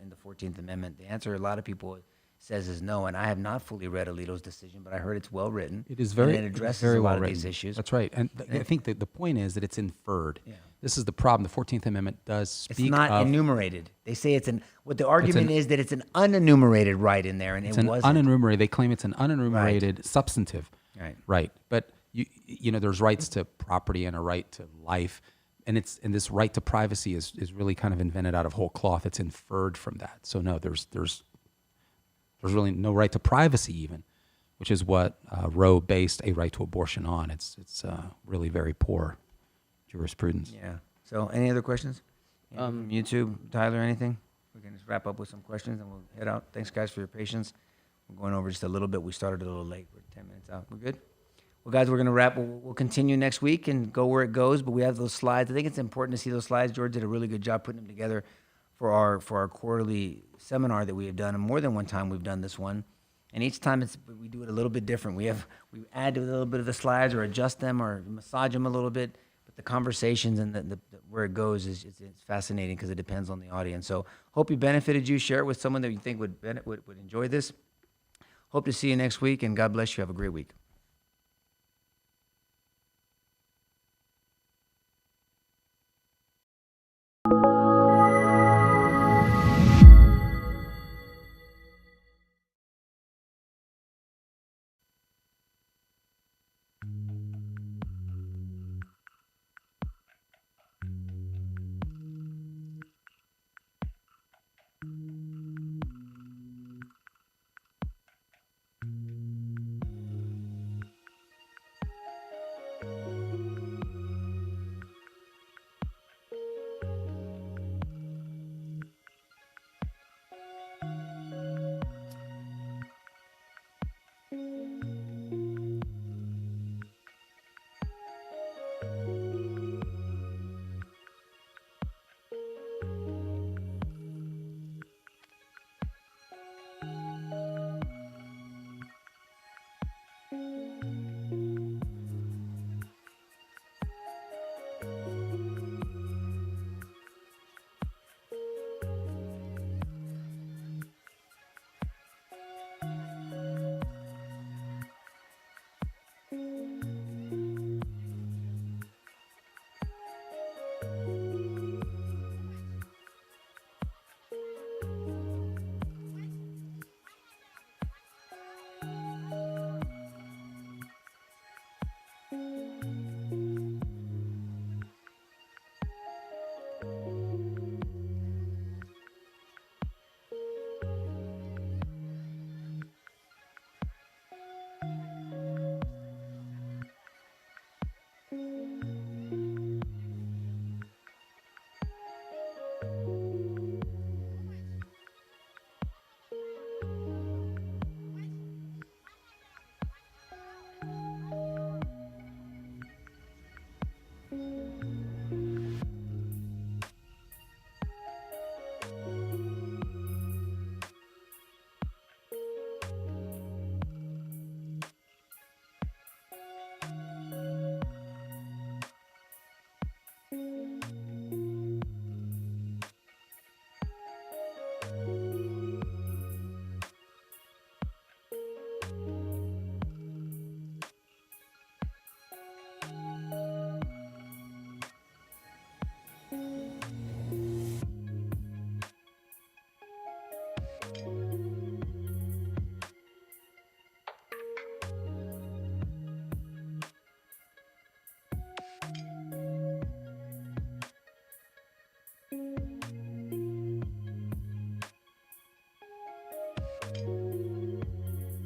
in the 14th Amendment? The answer a lot of people says is no, and I have not fully read Alito's decision, but I heard it's well written. It is very, and it addresses very a lot well of written. these issues. That's right. And I think that the point is that it's inferred. Yeah. This is the problem. The 14th Amendment does speak It's not of... enumerated. They say what the argument is that it's an unenumerated right in there, and It's it an wasn't. unenumerated. They claim it's an unenumerated substantive. Right. But you know, there's rights to property and a right to life, and this right to privacy is really kind of invented out of whole cloth. It's inferred from that. So no, there's really no right to privacy even, which is what Roe based a right to abortion on. It's really very poor jurisprudence. Yeah. So any other questions? YouTube, Tyler, anything? We can just wrap up with some questions and we'll head out. Thanks, guys, for your patience. We're going over just a little bit. We started a little late. We're 10 minutes out. We're good? Well, guys, we're going to wrap. We'll continue next week and go where it goes, but we have those slides. I think it's important to see those slides. George did a really good job putting them together for our quarterly seminar that we have done. And more than one time we've done this one. And each time we do it a little bit different. We add a little bit of the slides or adjust them or massage them a little bit. But the conversations and the where it goes it's fascinating because it depends on the audience. So hope you benefited you. Share it with someone that you think would enjoy this. Hope to see you next week, and God bless you. Have a great week.